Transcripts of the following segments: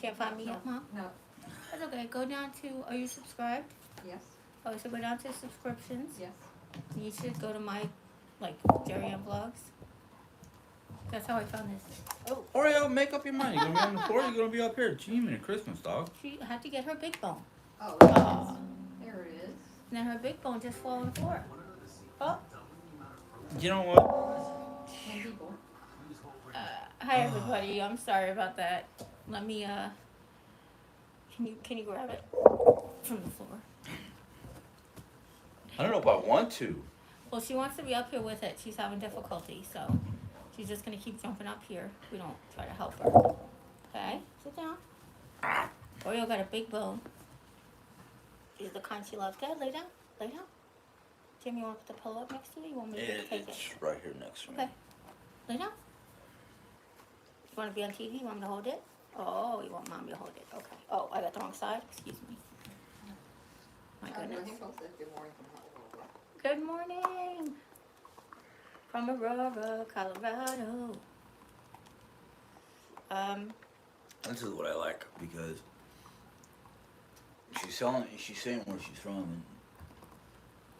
Can't find me yet, Mom? No. That's okay. Go down to, are you subscribed? Yes. Oh, so go down to subscriptions. Yes. You should go to my, like, Jeri-Ann vlogs. That's how I found this. Oh. Hurry up, make up your mind. You gonna be on the floor? You gonna be up here? Gee, man, Christmas, dog. She had to get her big bone. Oh, Oh. there it is. And then her big bone just fell on the floor. Oh. You know what? 10 people. Hi everybody. I'm sorry about that. Let me can you grab it from the floor? I don't know if I want to. Well, she wants to be up here with it. She's having difficulty, so she's just gonna keep jumping up here. We don't try to help her. Okay, sit down. Oreo got a big bone. She's the kind she loves. Good, lay down. Lay down. Jim, you want to put the pillow up next to you? You want me to take it? It's right here next to me. Okay. Lay down. You want to be on TV? You want me to hold it? Oh, you want Mommy to hold it. Okay. Oh, I got the wrong side. Excuse me. My goodness. Good morning. From Aurora, Colorado. This is what I like because she's saying where she's from, and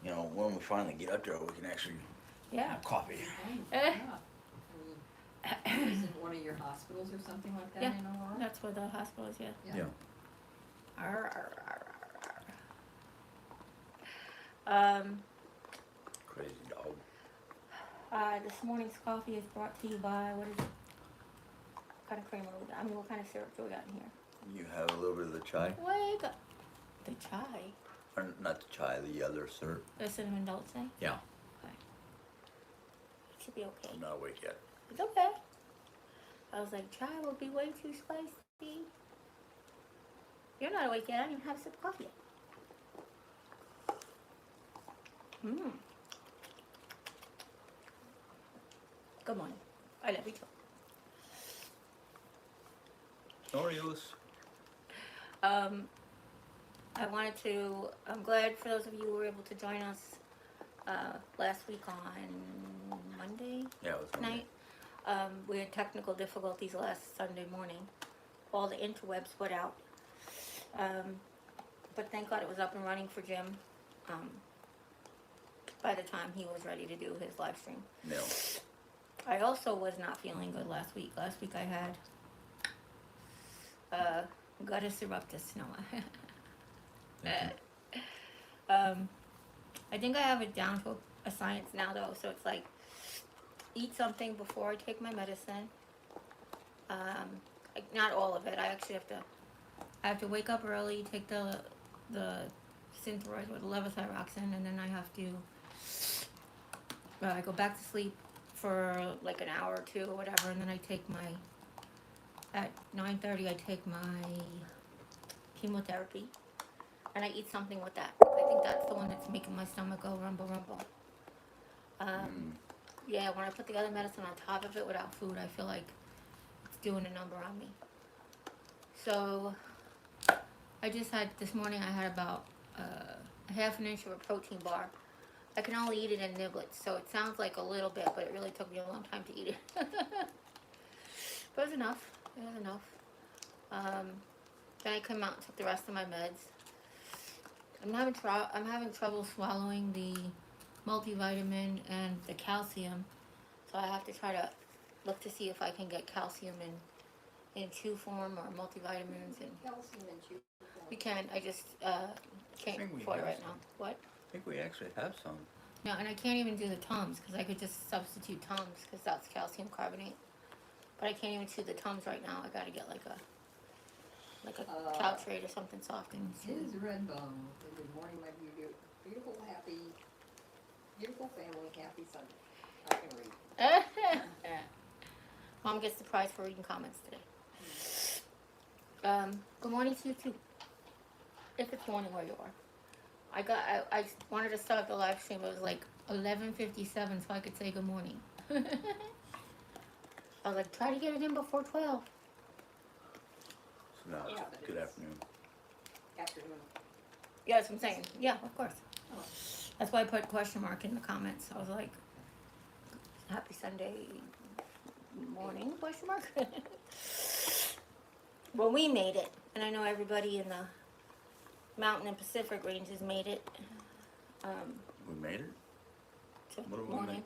you know, when we finally get up there, we can actually have coffee. Is it one of your hospitals or something like that Yeah, in Aurora? that's where the hospital is, yeah. Yeah. Arr, arr, arr, arr, arr. Crazy dog. This morning's coffee is brought to you by, what is it? What kind of creamer we got? I mean, what kind of syrup do we got in here? You have a little bit of the chai, Wake up. The chai. or not the chai, the other syrup. The cinnamon dulce. Yeah. Okay. It should be okay. I'm not awake yet. It's okay. I was like, chai will be way too spicy. You're not awake yet. I didn't even have a sip of coffee yet. Mmm. Good morning. I love you too. Oreos. I'm glad for those of you who were able to join us last week on Monday Yeah, it was Monday. night. We had technical difficulties last Sunday morning. All the interwebs put out. But thank God it was up and running for Jim by the time he was ready to do his live stream. No. I also was not feeling good last week. Last week I had guttus eruptus. No. I think I have it down to a science now though, so it's like eat something before I take my medicine. Like not all of it. I actually have to wake up early, take the Synthroid or the levothyroxine, and then I have to I go back to sleep for like an hour or two or whatever, and then I take at 9:30 I take my chemotherapy, and I eat something with that. I think that's the one that's making my stomach go rumble rumble. Yeah, when I put the other medicine on top of it without food, I feel like it's doing a number on me. So I just had, this morning I had about a half an inch of a protein bar. I can only eat it in niblets, so it sounds like a little bit, but it really took me a long time to eat it. But it was enough. It was enough. Then I came out and took the rest of my meds. I'm having trouble swallowing the multivitamin and the calcium, so I have to try to look to see if I can get calcium in chew form or multivitamins. And Calcium and chew form. we can. I just can't think we afford it have right some. now. What? I think we actually have some. No, and I can't even do the Tums because I could just substitute Tums because that's calcium carbonate. But I can't even chew the Tums right now. I gotta get like a Caltrate or something soft and His Redbone. Good morning, my beautiful, happy, beautiful family, happy Sunday. I can read. Mom gets the prize for reading comments today. Good morning to you too. If it's morning where you are. I wanted to start the live stream. It was like 11:57, so I could say good morning. I was like, try to get it in before 12. So now it's Yeah, but good it's- afternoon. Afternoon. Yeah, that's what I'm saying. Yeah, of course. That's why I put question mark in the comments. I was like, happy Sunday morning, question mark. Well, we made it, and I know everybody in the Mountain and Pacific ranges made it. We made it? To What do we morning. make?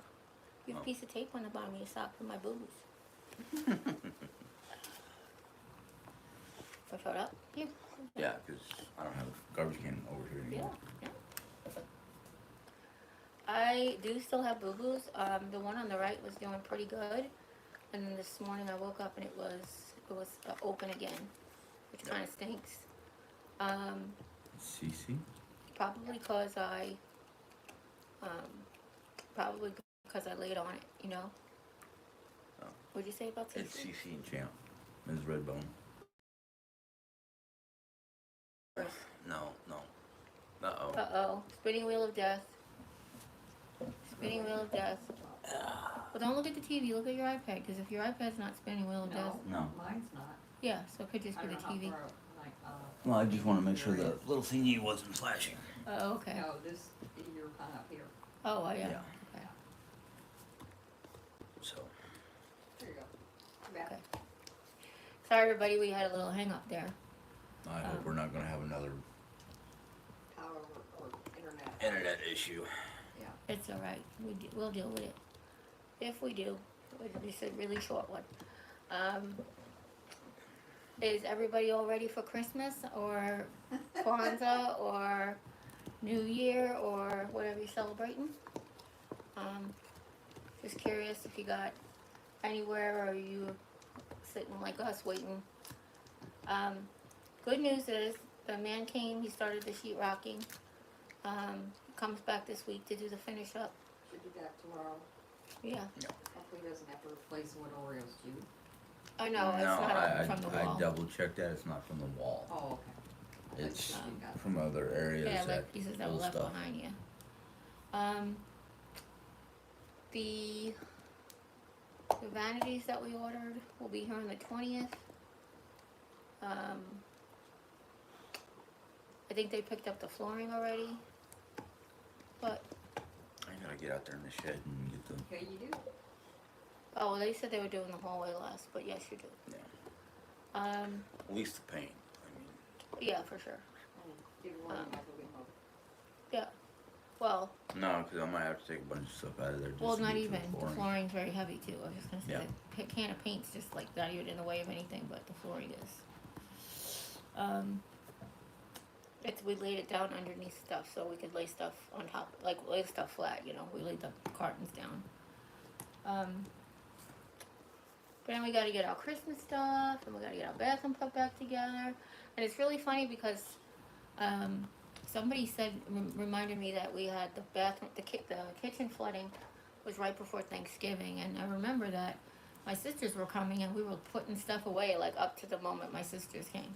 You have Oh. a piece of tape on the bottom of your sock for my boobies. I showed up. Here. Yeah, because I don't have a garbage can over here Yeah. anymore. Yeah. I do still have boo-boos. The one on the right was doing pretty good, and then this morning I woke up and it was open again, which Yep. kind of stinks. CC? Probably because I laid on it. You know. Oh. What'd you say about It's CC? CC and Champ. Ms. Redbone. No. Uh-oh. Uh-oh. Spinning wheel of death. Spinning wheel of death. Well, don't look at the TV. Look at your iPad, because if your iPad's not spinning wheel of death, No. Mine's not. yeah, so it could just I be don't the know TV. how far, Well, I just want to make sure the little thingy wasn't flashing. Oh, okay. No, this, you're kind of up here. Oh, yeah. Yeah. Okay. So, There you go. Too bad. Okay. Sorry, everybody. We had a little hang up there. I hope we're not going to have another Power or internet. internet issue. Yeah. It's all right. We'll deal with it. If we do, it'll be a really short one. Is everybody all ready for Christmas or Kwanzaa or New Year or whatever you're celebrating? Just curious if you got anywhere or are you sitting like us waiting. Good news is the man came, he started the sheetrocking. Comes back this week to do the finish up. Should be back tomorrow. Yeah. Hopefully he doesn't have to replace what Oreos do. I know, it's not from the wall. I double checked that. It's not from the wall. Oh, okay. I thought It's you got- from other areas. Yeah, that like pieces that were old left stuff. behind you. The vanities that we ordered will be here on the 20th. I think they picked up the flooring already. But, I gotta get out there in the shed and get the. Okay, you do. oh, well, they said they were doing the hallway last, but yes, you do. Yeah. Um, At least the paint. yeah, for sure. Give it one of my moving home. Yeah. Well, No, because I might have to take a bunch of stuff out of there. Just well, to not get to even. the The flooring. flooring's very heavy too. I was just gonna say, Yeah. the can of paint's just like not even in the way of anything, but the flooring is. We laid it down underneath stuff so we could lay stuff on top, like lay stuff flat. You know, we laid the cartons down. But then we got to get our Christmas stuff, and we got to get our bathroom put back together. And it's really funny because somebody said, reminded me that we had the bathroom, the kitchen flooding was right before Thanksgiving, and I remember that my sisters were coming and we were putting stuff away like up to the moment my sisters came.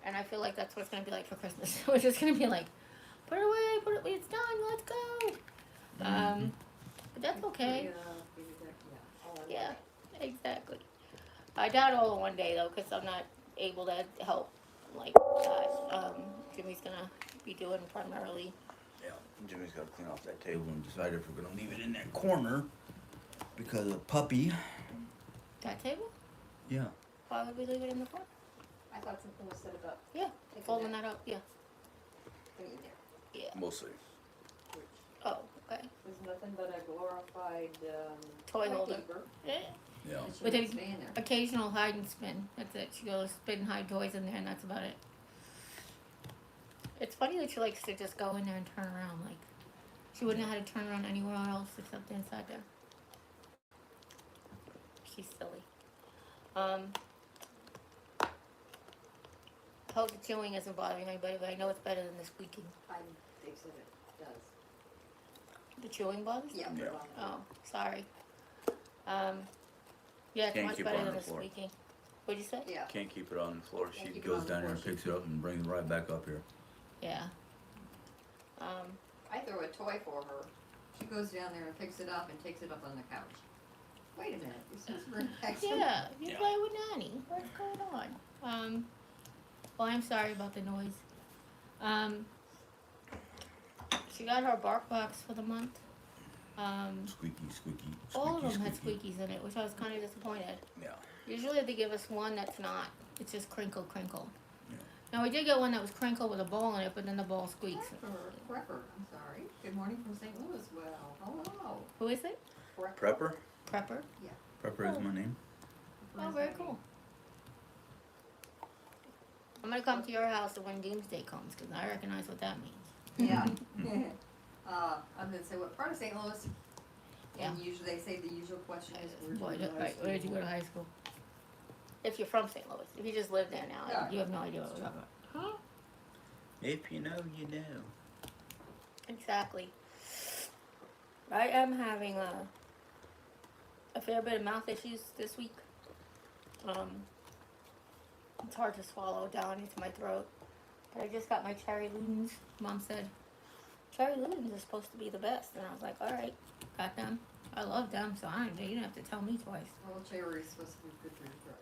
And I feel like that's what it's gonna be like for Christmas. We're just gonna be like, put it away, it's done, let's go. But that's okay. Yeah, exactly. I doubt all in one day though, because I'm not able to help like that. Jimmy's gonna be doing primarily. Yeah, Jimmy's got to clean off that table and decide if we're gonna leave it in that corner because of puppy. That table? Yeah. Why would we leave it in the corner? I thought something was set up. Yeah, Taking folding that up, yeah. Thing in there. Yeah. Mostly. Oh, okay. There's nothing but a glorified, Toy holder. keeper. Yeah. Yeah. That she With can a- stay in there. Occasional hide and spin. That's it. She goes spin and hide toys in there, and that's about it. It's funny that she likes to just go in there and turn around. Like, she wouldn't know how to turn around anywhere else except inside there. She's silly. Hope the chewing isn't bothering anybody, but I know it's better than the squeaking. They said it does. The chewing bothers you? Yeah. Yeah. put it on Oh, sorry. Yeah, it's Can't much keep better on than the the floor. squeaking. What'd you say? there. Yeah. Can't keep it on the floor. Can't She keep it goes on the down there floor. and picks it up and brings it right back up here. Yeah. I throw a toy for her. She goes down there and picks it up and takes it up on the couch. Wait a minute, this is for action. Yeah, you Yeah. play with Nanny. What's going on? Well, I'm sorry about the noise. She got her bark box for the month. Squeaky, squeaky, All of squeaky, them had squeaky. squeakies in it, which I was kind of disappointed. Yeah. Usually they give us one that's not. It's just crinkle. Yeah. Now we did get one that was crinkle with a ball in it, but then the ball squeaks. Prepper, I'm sorry. Good morning from St. Louis. Well, hello. Who is it? Prepper? Prepper. Prepper is my name. Oh, very cool. I'm gonna come to your house when Doomsday comes, because I recognize what that means. Yeah. I'm gonna say, what part of St. Louis? And usually they say the usual question is, where Where did you go to high school? If you're from St. Louis. If you just live there now, Yeah. you have no idea what we're talking about. Huh? If you know, you know. Exactly. I am having a fair bit of mouth issues this week. It's hard to swallow down into my throat. But I just got my cherry Ludens. Mom said, cherry Ludens are supposed to be the best. And I was like, alright, got them. I love them, so you didn't have to tell me twice. Well, cherry is supposed to be good for your throat.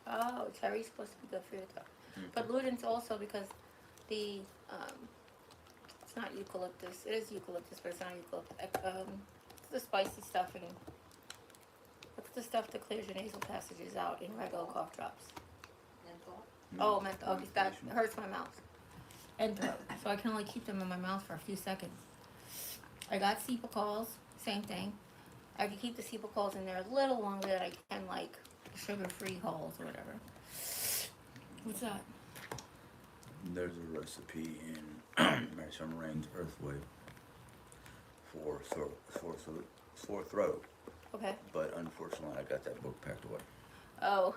Oh, cherry's supposed to be good for your throat. Mm-hmm. But Ludens also because the, it's not eucalyptus. It is eucalyptus, but it's not eucalyptus. It's the spicy stuffing. What's the stuff that clears your nasal passages out in regular cough drops? Menthol? Oh, menthol. That hurts my mouth and throat. So I can only keep them in my mouth for a few seconds. I got Cepacals, same thing. I can keep the Cepacals in there a little longer than I can like sugar-free Halls or whatever. What's that? There's a recipe in Mary Summer Rain's Earthway for sore throat. Okay. But unfortunately, I got that book packed away. Oh.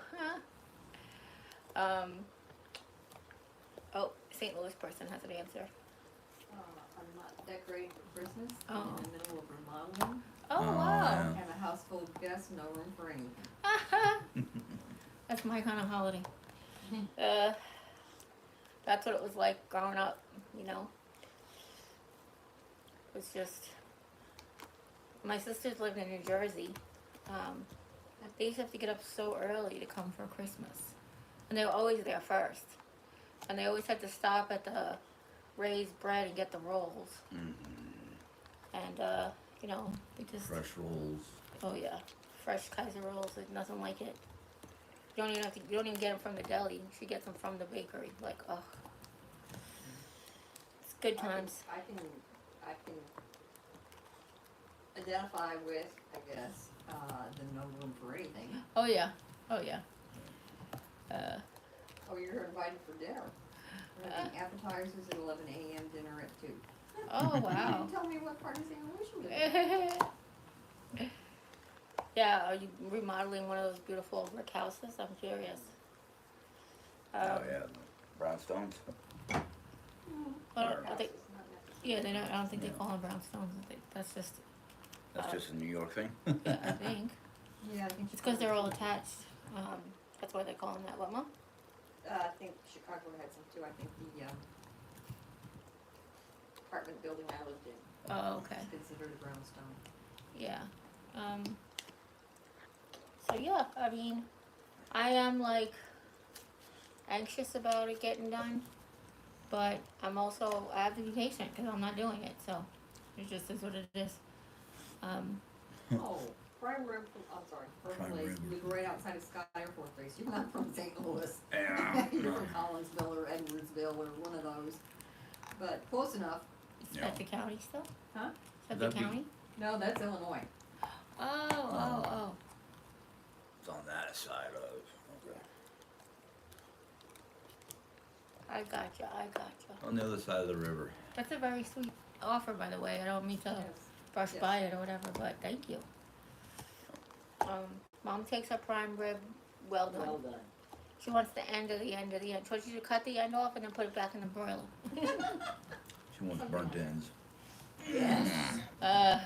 Oh, St. Louis person has an answer. I'm not decorating for Christmas. Oh. I'm in the middle of remodeling. Oh, Oh, wow. yeah. Have a house full of guests, no room for anything. That's my kind of holiday. That's what it was like growing up, you know. It was just, my sisters lived in New Jersey. They used to have to get up so early to come for Christmas. And they were always there first. And they always had to stop at the raised bread and get the rolls. Mm-hmm. And, you know, they just... Fresh rolls. Oh, yeah. Fresh Kaiser rolls. There's nothing like it. You don't even get them from the deli. She gets them from the bakery. Like, ugh. It's good times. I can identify with, I guess, the no room for anything. Oh, yeah. Oh, yeah. Oh, you're invited for dinner. We're having appetizers at 11 a.m., dinner at 2. Oh, You wow. didn't tell me what part of St. Louis you live in. Yeah, are you remodeling one of those beautiful brick houses? I'm curious. Oh yeah, brownstones. I think, yeah, they don't. I don't think they call them brownstones. I think that's just. That's just a New York thing. Yeah, I think Yeah, I think it's because they're all attached. That's why they call them that. What, Mom? I think Chicago had some too. I think the apartment building I lived in Oh, okay. is considered a brownstone. Yeah. So yeah, I mean, I am like anxious about it getting done, but I have to be patient because I'm not doing it. So it just is what it is. Oh, prime rib from, I'm sorry, Prime Place. rib. You live right outside of Scott Air Force Base. You're not from St. Louis. Yeah. You're from Collinsville or Edwardsville or one of those. But close enough. Is Yeah. that the county still? Huh? Is that That'd the be- county? No, that's Illinois. Oh. It's on that side of. Okay. I gotcha. On the other side of the river. That's a very sweet offer, by the way. I don't mean to Yes. brush Yes. by it or whatever, but thank you. Mom takes her prime rib well done. Well done. She wants the end of the end of the end. She wants you to cut the end off and then put it back in the broiler. She wants burnt ends. Yes. Mm-hmm.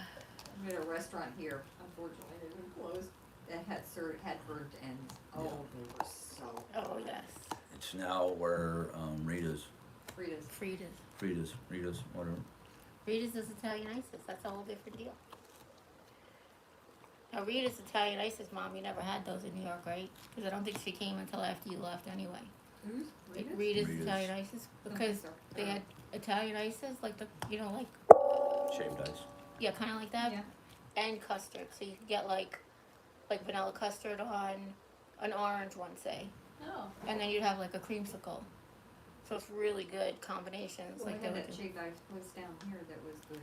We had a restaurant here, unfortunately, they were closed, that had burnt ends. Oh, they were so Oh, yes. It's now where Rita's, Fritas. Fritas. whatever. Rita's is Italian ISIS. That's a whole different deal. Now, Rita's Italian ISIS, Mom, you never had those in New York, right? Because I don't think she came until after you left anyway. Who's? Like Fritas? Rita's Rita's. Italian ISIS. Don't Because think so. they had Italian ISIS, like the, like, Shaved ice. yeah, kind of like that. Yeah. And custard. So you could get like vanilla custard on an orange one, say, Oh. and then you'd have like a creamsicle. So it's really good combinations. Well, Like we they had would that do. shaved ice place down here that was good,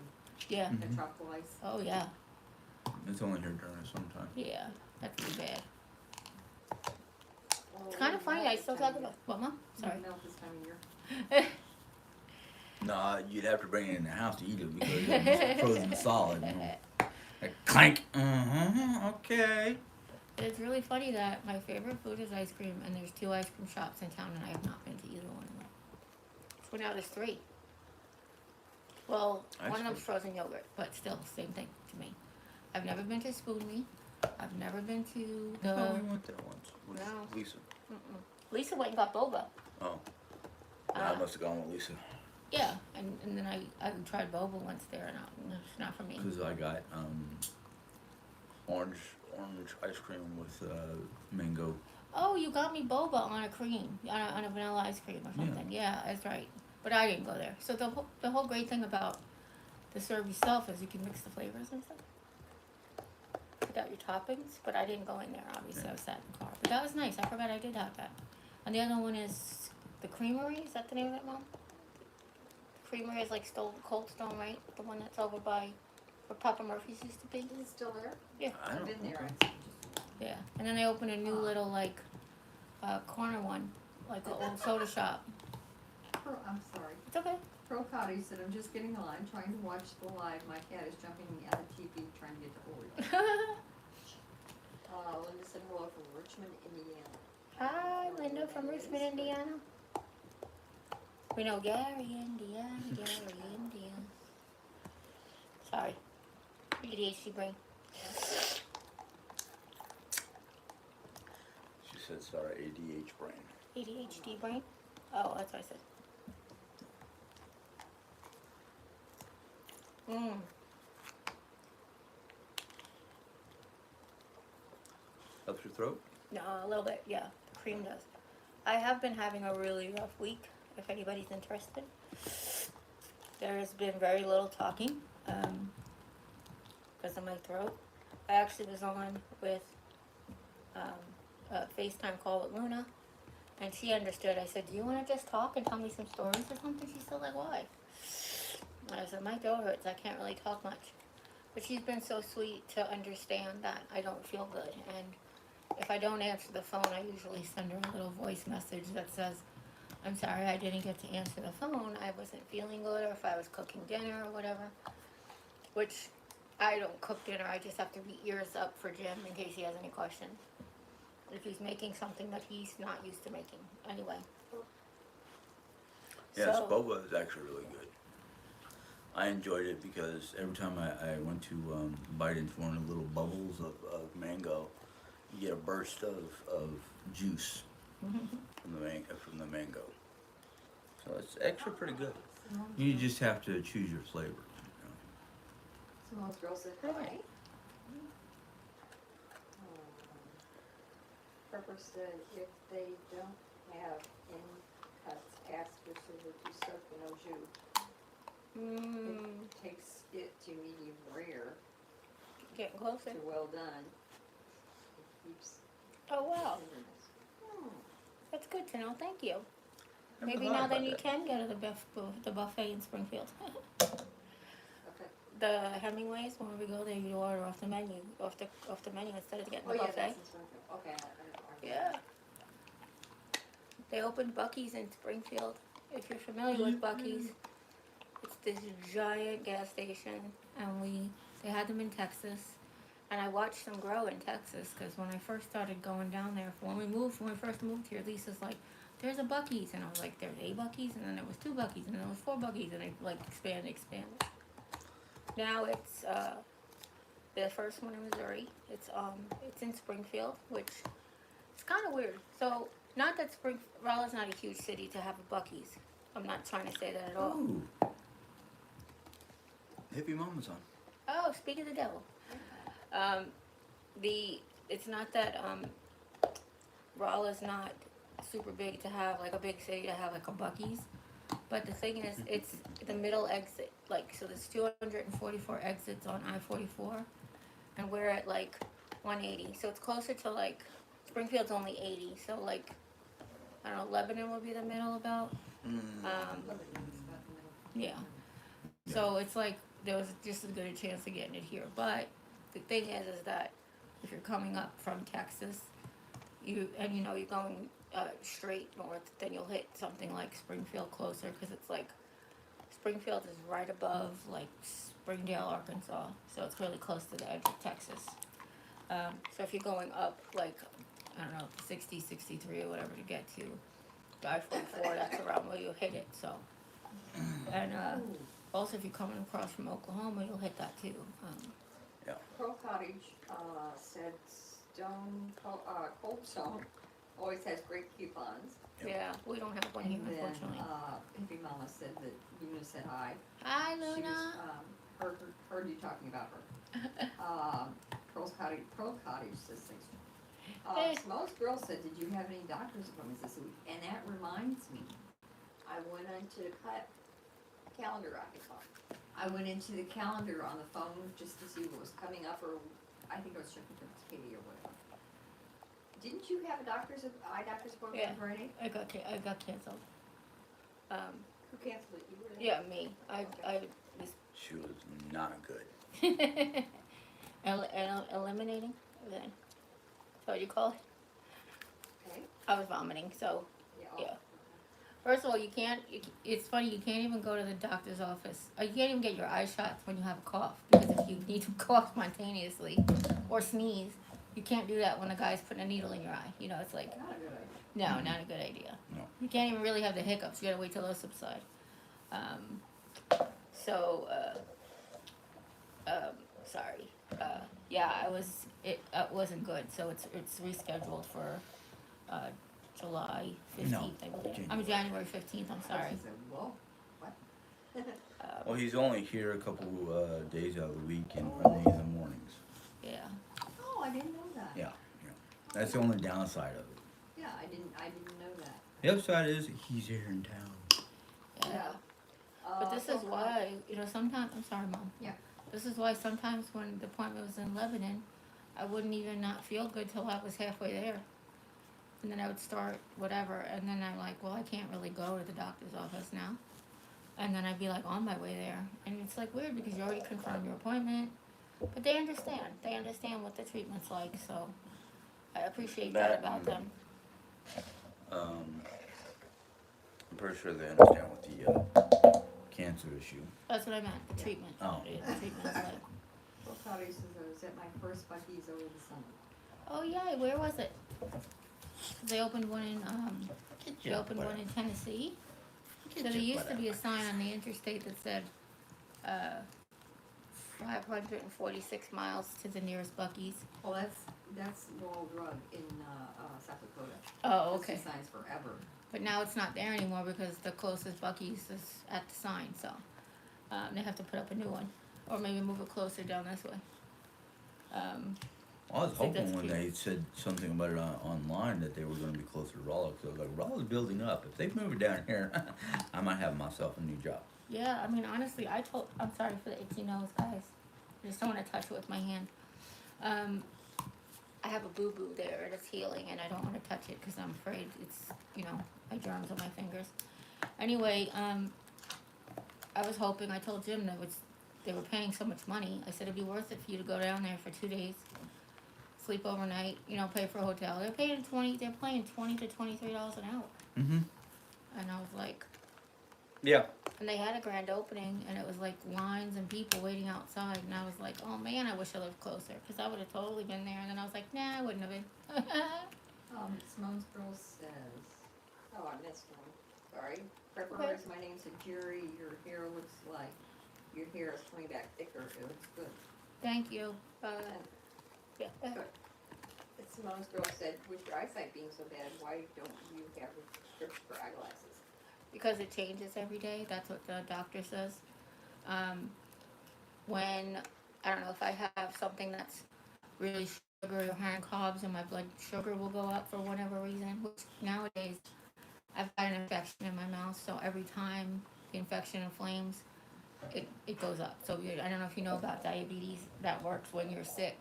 Yeah. the tropical ice. Oh yeah. It's only here during the summertime. Yeah. That's too bad. Well, It's kind of funny. I still talk about. What, Mom? Sorry. Melt this time of year. No, you'd have to bring it in the house to eat it because it's frozen solid. You know? Like, clank. Okay. It's really funny that my favorite food is ice cream, and there's 2 ice cream shops in town, and I have not been to either one of them. So now there's 3. Well, Ice one of them's cream. frozen yogurt, but still, same thing to me. I've never been to Spoon Me. I've never been to I thought the. we went there once with No. Lisa. Lisa went and got boba. Oh. I must have gone with Lisa. Yeah, and then I tried boba once there, and it's not for me. Because I got orange ice cream with mango. Oh, you got me boba on a cream, on a vanilla ice cream or something. Yeah, that's right. But I didn't go there. So the whole great thing about the serve itself is you can mix the flavors and stuff. Pick out your toppings, but I didn't go in there, obviously. I was sat in the car. But that was nice. I forgot I did have that. And the other one is the Creamery. Is that the name of it, Mom? The Creamery is like Cold Stone, right? The one that's over by where Papa Murphy's used to be. Is it still there? Yeah. I I've don't been there. know. Yeah. And then they opened a new little like corner one, like an old soda shop. I'm sorry. It's okay. Pro Cottage said, I'm just getting on, trying to watch the live. My cat is jumping on the TV trying to get to hold. Linda said hello from Richmond, Indiana. Hi, Linda from Richmond, Indiana. We know Gary, Indiana, Gary, Indiana. Sorry. ADHD brain. She said, sorry, ADH brain. ADHD brain? Oh, that's what I said. Helps your throat? No, a little bit, yeah. The cream does. I have been having a really rough week, if anybody's interested. There has been very little talking because of my throat. I actually was on with a FaceTime call with Luna, and she understood. I said, do you want to just talk and tell me some stories or something? She said, like, why? And I said, my throat hurts. I can't really talk much. But she's been so sweet to understand that I don't feel good. And if I don't answer the phone, I usually send her a little voice message that says, I'm sorry I didn't get to answer the phone. I wasn't feeling good, or if I was cooking dinner or whatever. Which, I don't cook dinner. I just have to be ears up for Jim in case he has any questions. If he's making something that he's not used to making. Anyway. Yes, So- boba is actually really good. I enjoyed it because every time I went to bite into one of the little bubbles of mango, you get a burst of juice from the mango. So it's actually pretty good. You just have to choose your flavors. Simone's girl said hi. Pepper said if they don't have any cuts, ask her so that you soak in au jus. It takes it to medium rare Getting closer. to well done. It keeps Oh, wow. tenderness. That's good to know. Thank you. Never Maybe thought now about then you that. can go to the buffet in Springfield. Okay. The Hemingways, when we go there, you order off the menu instead of getting Oh the yeah, buffet. that's in Springfield. Okay. Yeah. They opened Buc-ee's in Springfield. If you're familiar with Buc-ee's, it's this giant gas station, and they had them in Texas, and I watched them grow in Texas because when I first started going down there, when we first moved here, Lisa's like, "There's a Buc-ee's," and I was like, "There's a Buc-ee's," and then there was 2 Buc-ee's, and then there was 4 Buc-ee's, and they like expanded. Now it's the first one in Missouri. It's in Springfield, which it's kind of weird. So, not that Rolla's not a huge city to have a Buc-ee's. I'm not trying to say that at all. Ooh. Hippie Mama's on. Oh, speak of the devil. It's not that Rolla's not super big to have, like a big city to have like a Buc-ee's. But the thing is, it's the middle exit. Like, so there's 244 exits on I-44, and we're at like 180. So it's closer to like Springfield's only 80, so like, I don't know, Lebanon would be the middle about. Um, Lebanon's about the middle. yeah. So it's like there was just as good a chance of getting it here. But the thing is that if you're coming up from Texas, you're going straight north, then you'll hit something like Springfield closer because it's like Springfield is right above like Springdale, Arkansas, so it's really close to the edge of Texas. So if you're going up like I don't know 60, 63 or whatever to get to I-44, that's around where you'll hit it. So and Ooh, also if you're coming across from Oklahoma, you'll hit that too. Pearl Cottage, said Cold Stone always has great coupons. Yeah, we don't have one here And then, unfortunately. Hippie Mama said that Luna said hi. Hi She was, Luna. heard you talking about her. Pearl Cottage says things. Hey. Simone's girl said, did you have any doctor's appointments this week? And that reminds me, I went into the calendar, I went into the calendar on the phone just to see what was coming up, or I think I was checking for Katie or whatever. Didn't you have a eye doctor's appointment Yeah. on Friday? I got canceled. Who canceled it? You were there? Yeah, me. I She was not good. eliminating. Then, so what you call it? Okay. I was vomiting. So Yeah. yeah. First of all, it's funny, you can't even go to the doctor's office. You can't even get your eye shots when you have a cough. Because if you need to cough spontaneously or sneeze, you can't do that when a guy's putting a needle in your eye. It's like, Not a good idea. no, not a good idea. No. You can't even really have the hiccups. You gotta wait till those subside. So, sorry. Yeah, it wasn't good. So it's rescheduled for, July 15th, No, I believe. January 15th, I'm sorry. She said, whoa, what? Well, he's only here a couple days out of the week and Friday in the mornings. Yeah. Oh, I didn't know that. Yeah. That's the only downside of it. Yeah, I didn't know that. The other side is he's here in town. Yeah. But this is why, sometimes, I'm sorry, Mom. Yeah. This is why sometimes when the appointment was in Lebanon, I wouldn't even not feel good till I was halfway there. And then I would start whatever, and then I'm like, well, I can't really go to the doctor's office now. And then I'd be like on my way there. And it's like weird because you already confirmed your appointment. But they understand. They understand what the treatment's like, so I appreciate that about them. I'm pretty sure they understand what the cancer issue. That's what I meant, the treatment. Oh. The treatment's like, Pearl Cottage says I was at my first Buc-ee's over the summer. oh yeah, where was it? They opened one in Tennessee. So there used to be a sign on the interstate that said 546 miles to the nearest Buc-ee's. Well, that's Laurel Drug in South Dakota. Oh, That's okay. been signs forever. But now it's not there anymore because the closest Buc-ee's is at the sign, so they have to put up a new one. Or maybe move it closer down this way. I was I think hoping that's when cute. they said something about it online that they were going to be closer to Rolla. Because I was like, Rolla's building up. If they move it down here, I might have myself a new job. Yeah, I mean, honestly, I'm sorry for the itchy nose, guys. I just don't want to touch it with my hand. I have a boo-boo there and it's healing and I don't want to touch it because I'm afraid it's, my germs on my fingers. Anyway, I was hoping, I told Jim that they were paying so much money. I said it'd be worth it for you to go down there for 2 days, sleep overnight, pay for a hotel. They're paying $20 to $23 an hour. Mm-hmm. And I was like, Yeah. and they had a grand opening, and it was like lines and people waiting outside, and I was like, oh man, I wish I lived closer, because I would have totally been there, and then I was like, nah, I wouldn't have been. Simone's girl says, oh, I missed one, sorry. Preppers, my name's Jerry, your hair is coming back thicker, it looks good. Thank you. Yeah. Good. Simone's girl said, with your eyesight being so bad, why don't you have a prescription for eyeglasses? Because it changes every day, that's what the doctor says. When, I don't know, if I have something that's really sugary or high in carbs and my blood sugar will go up for whatever reason, which nowadays I've got an infection in my mouth, so every time the infection inflames, it goes up. So I don't know if you know about diabetes, that works when you're sick.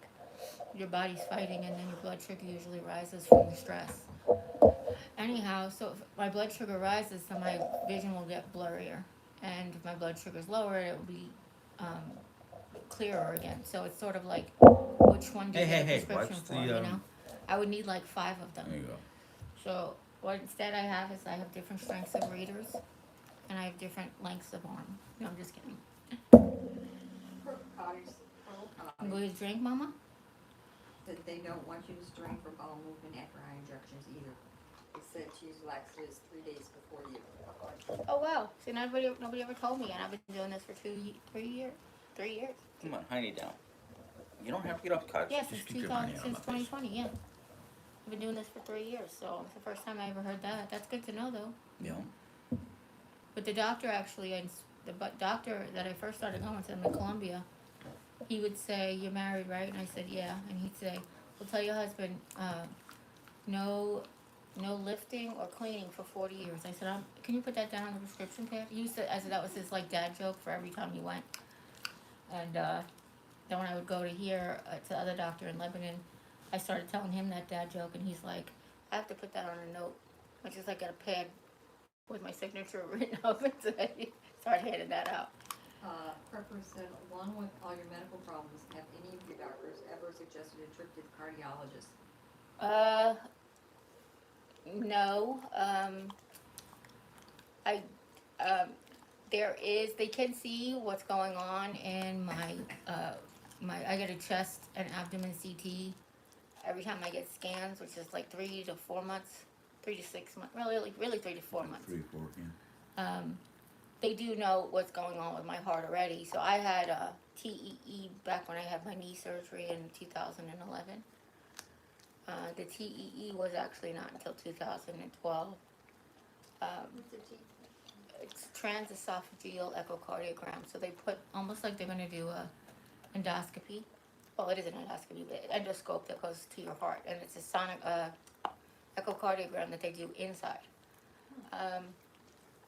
your body's fighting, and then your blood sugar usually rises from the stress. Anyhow, so if my blood sugar rises, so my vision will get blurrier, and if my blood sugar's lower, it will be um, clearer again. So it's sort of like, which one do you get a prescription Watch for? the, You know, I would need like 5 of them. there you go. So what instead I have is I have different strengths of readers, and I have different lengths of arm. No, I'm just kidding. Purple cottage, purple I'm cottage, going to drink, Mama. that they don't want you to strain for bowel movement after eye injections either. It said to use laxatives 3 days before the Oh wow! See, nobody ever told me, and I've been doing this for 3 years. 3 years. Come on, honey down. You don't have to get off the couch. Yeah, Just since keep your honey on since my face. 2020. Yeah, I've been doing this for 3 years, so it's the first time I ever heard that. That's good to know, though. You know? But the doctor actually, doctor that I first started going to in Columbia, he would say, "You're married, right?" And I said, "Yeah." And he'd say, "Well, tell your husband, no, no lifting or cleaning for 40 years." I said, "Can you put that down on the prescription pad?" He used to, I said that was his like dad joke for every time he went. And then when I would go to here to the other doctor in Lebanon, I started telling him that dad joke, and he's like, "I have to put that on a note." I just like got a pad with my signature written up, and so I started handing that out. Prepper said, along with all your medical problems, have any of your doctors ever suggested a trip to the cardiologist? No. I they can see what's going on in I get a chest and abdomen CT every time I get scans, which is like 3 to 4 months, 3 to 6 months, really 3 to 4 months. 3, 4, yeah. They do know what's going on with my heart already. So I had a TEE back when I had my knee surgery in 2011. The TEE was actually not until 2012. What's the T? It's transesophageal echocardiogram. So they put almost like they're going to do a endoscopy. Well, it is an endoscopy, but endoscope that goes to your heart, and it's a sonic echocardiogram that they do inside.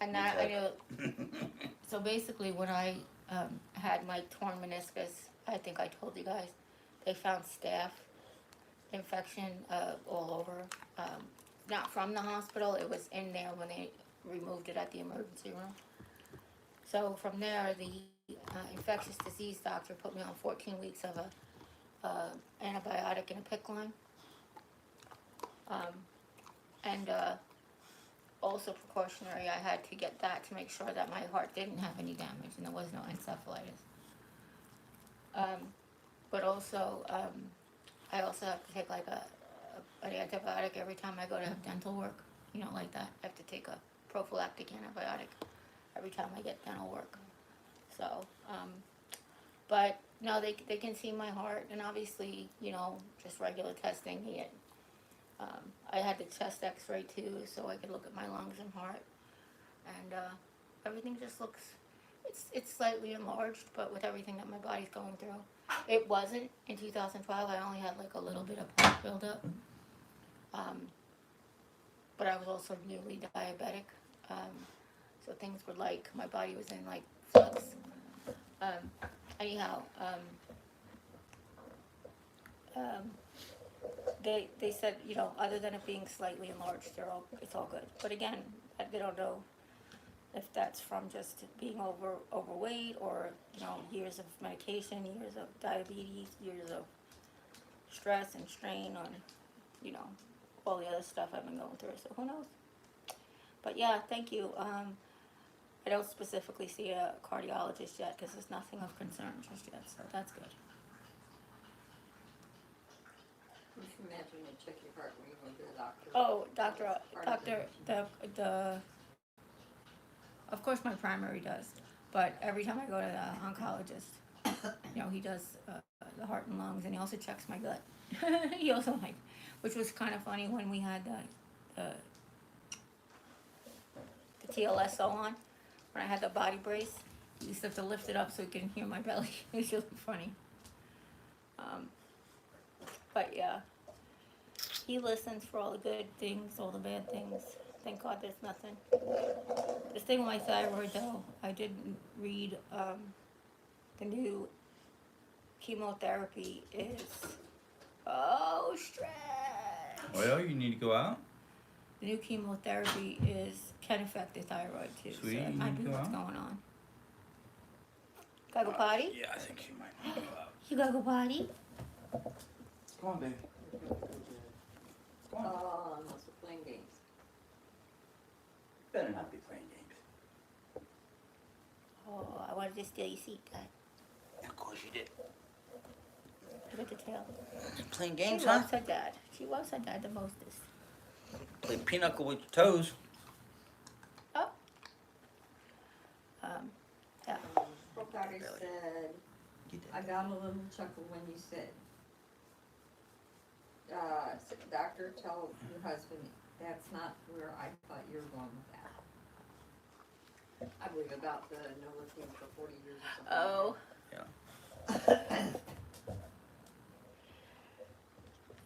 And that I know. So basically, when I had my torn meniscus, I think I told you guys, they found staph infection all over. Not from the hospital; it was in there when they removed it at the emergency room. So from there, the infectious disease doctor put me on 14 weeks of a antibiotic and a PICC line. And also precautionary, I had to get that to make sure that my heart didn't have any damage and there was no encephalitis. But also, I also have to take like an antibiotic every time I go to have dental work. You know, like that. I have to take a prophylactic antibiotic every time I get dental work. So, but no, they can see my heart, and obviously, you know, just regular testing. I had the chest X-ray too, so I could look at my lungs and heart, and everything just looks. It's slightly enlarged, but with everything that my body's going through, it wasn't in 2012. I only had like a little bit of plaque buildup, but I was also newly diabetic, so things were like my body was in like flux. Anyhow, they said, you know, other than it being slightly enlarged, it's all good. But again, they don't know if that's from just being overweight or, you know, years of medication, years of diabetes, years of stress and strain on, you know, all the other stuff I've been going through. So who knows? But yeah, thank you. I don't specifically see a cardiologist yet because there's nothing of concern just yet, so that's good. You should imagine you check your heart when you go to the doctor. Oh, of course my primary does, but every time I go to the oncologist, you know, he does the heart and lungs, and he also checks my gut. He also which was kind of funny when we had the TLSO on, when I had the body brace. You used to have to lift it up so he can hear my belly. It was really funny. But yeah, he listens for all the good things, all the bad things. Thank God there's nothing. This thing with my thyroid, though, I didn't read the new chemotherapy is Oh, stretch. Well, you need to go out. The new chemotherapy can affect the thyroid too, Sweetie, so that you might need be to go what's out? going on. Gotta go potty? Yeah, I think you might need to go out. You gotta go potty? Come on, baby. Come on. Oh, unless we're playing games. Better not be playing games. Oh, I wanted to steal your seat, Dad. Of course you did. Look at the tail. Playing She games, huh? loves her dad. She loves her dad the mostest. Play pinochle with your toes. Oh. Yeah. Brooke Daughter Really? said, Get I that. got a little chuckle when you said, doctor, tell your husband that's not where I thought you were going with that. I believe about the no lifting for 40 years or something. Oh.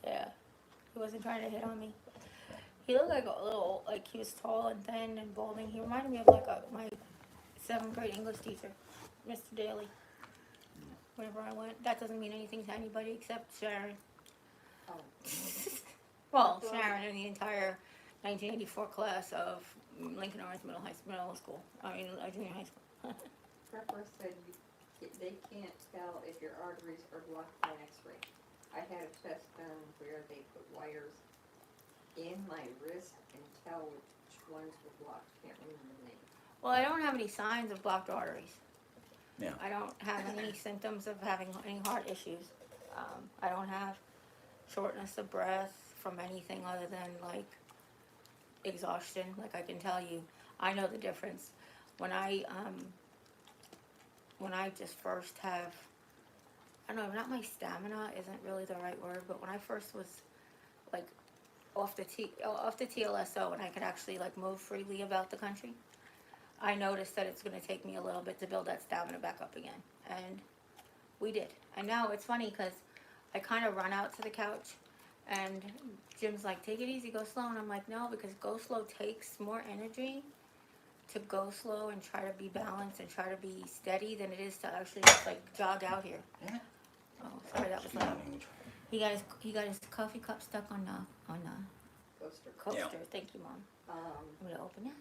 Yeah. He wasn't trying to hit on me. He looked like a little, like he was tall and thin and balding. He reminded me of like my 7th grade English teacher, Mr. Daly. Whenever I went, that doesn't mean anything to anybody except Sharon. Oh. Well, Sharon and the entire 1984 class of Lincoln North Middle School. Junior high school. Prepper said they can't tell if your arteries are blocked by an x-ray. I had a test done where they put wires in my wrist and tell which ones were blocked. Can't remember the name. Well, I don't have any signs of blocked arteries. Yeah. I don't have any symptoms of having any heart issues. I don't have shortness of breath from anything other than like exhaustion. Like I can tell you, I know the difference when I just first have, I don't know, not my stamina isn't really the right word, but when I first was like off the TLSO and I could actually like move freely about the country, I noticed that it's going to take me a little bit to build that stamina back up again, and we did. And now it's funny because I kind of run out to the couch, and Jim's like, "Take it easy, go slow," and I'm like, "No, because go slow takes more energy to go slow and try to be balanced and try to be steady than it is to actually just like jog out here." Yeah. Oh, sorry, that was loud. He got his coffee cup stuck on the Coaster. coaster. Yeah. Thank you, Mom. Um, I'm gonna open it.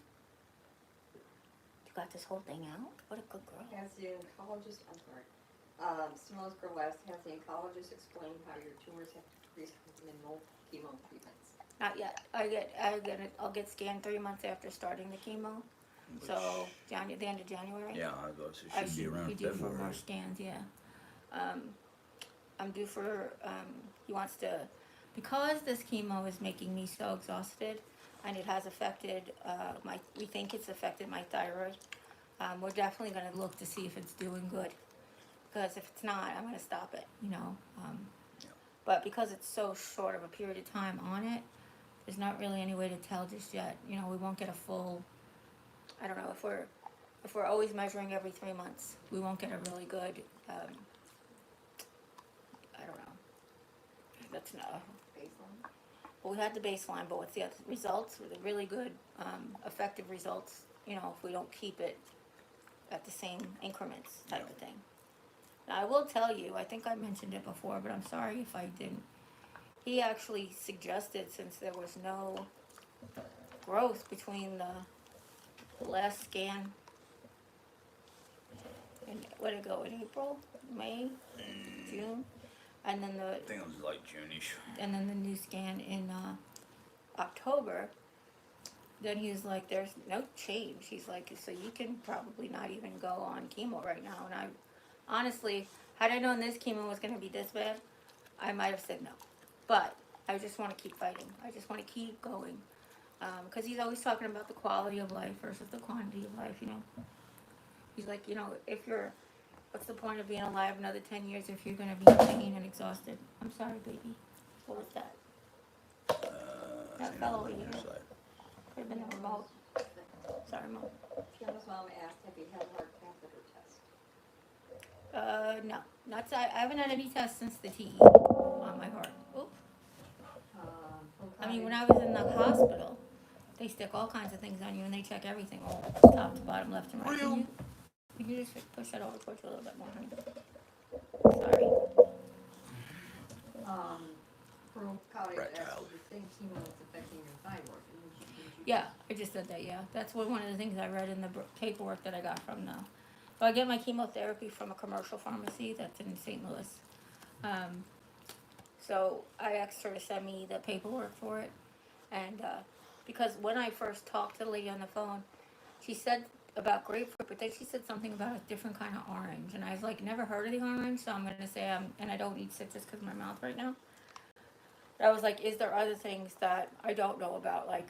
You got this whole thing out? What a good girl. has the oncologist, I'm sorry, Simone's girl asked, has the oncologist explained how your tumors have decreased with minimal chemo treatments? Not yet. I'll get scanned 3 months after starting the chemo. So the end of January. Yeah, I guess I it should be around be due for February. more scans. Yeah. I'm due for. He wants to, because this chemo is making me so exhausted, and it has affected my. We think it's affected my thyroid. We're definitely going to look to see if it's doing good. Because if it's not, I'm going to stop it. Yeah. But because it's so short of a period of time on it, there's not really any way to tell just yet. We won't get a full. I don't know if we're always measuring every 3 months, we won't get a really good. I don't know. That's not. Baseline? Well, we had the baseline, but what's the other results? The really good, effective results. If we don't keep it at the same increments, type of thing. Now, I will tell you, I think I mentioned it before, but I'm sorry if I didn't. He actually suggested, since there was no growth between the last scan and what did it go in April, May, June, and then I think it was like June-ish. the new scan in October. Then he was like, "There's no change." He's like, "So you can probably not even go on chemo right now." And I, honestly, had I known this chemo was going to be this bad, I might have said no. But I just want to keep fighting. I just want to keep going. Because he's always talking about the quality of life versus the quantity of life, He's like, what's the point of being alive another 10 years if you're going to be in pain and exhausted? I'm sorry, baby. What was that? That I fell think over it was on here. your side. Could have been the remote. Sorry, Mom. Kim's mom asked, have you had a heart catheter test? No. I haven't had any tests since the TE on my heart. Oop. I mean, when I was in the hospital, they stick all kinds of things on you and they check everything, all top to bottom, left and right. Can you just push that over towards you a little bit more, honey? Sorry. Probably Rat that's child. the thing, chemo is affecting your thyroid, didn't you? Yeah, I just said that, yeah. That's one of the things I read in the paperwork that I got from the, so I get my chemotherapy from a commercial pharmacy that's in St. Louis. So I asked her to send me the paperwork for it. And, because when I first talked to the lady on the phone, she said about grapefruit, but then she said something about a different kind of orange. And I was like, never heard of the orange, so I'm going to say and I don't eat citrus because of my mouth right now. But I was like, is there other things that I don't know about, like,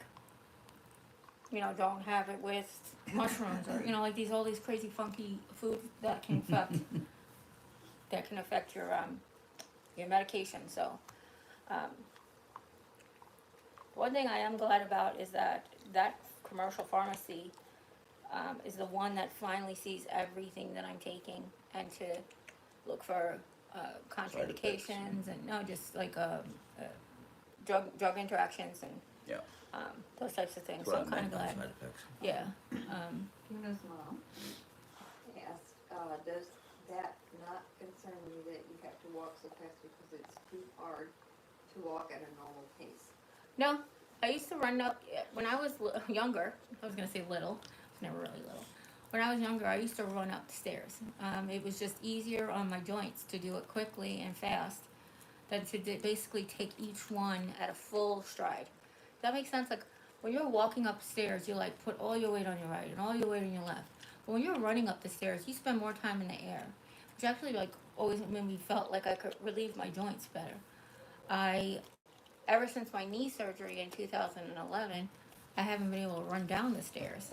don't have it with mushrooms or, like all these crazy funky foods that can affect your medication. So, um, one thing I am glad about is that commercial pharmacy is the one that finally sees everything that I'm taking and to look for contraindications and no, just like drug interactions and Yeah. those types of things. That's So what I'm I kind of meant, glad. side effects. Yeah. Tuna's mom asked, does that not concern you that you have to walk so fast because it's too hard to walk at a normal pace? No, I used to run up when I was younger. I was gonna say little. I was never really little. When I was younger, I used to run up the stairs. It was just easier on my joints to do it quickly and fast than to basically take each one at a full stride. Does that make sense? Like when you're walking upstairs, you like put all your weight on your right and all your weight on your left. But when you're running up the stairs, you spend more time in the air, which actually like always made me felt like I could relieve my joints better. I Ever since my knee surgery in 2011, I haven't been able to run down the stairs,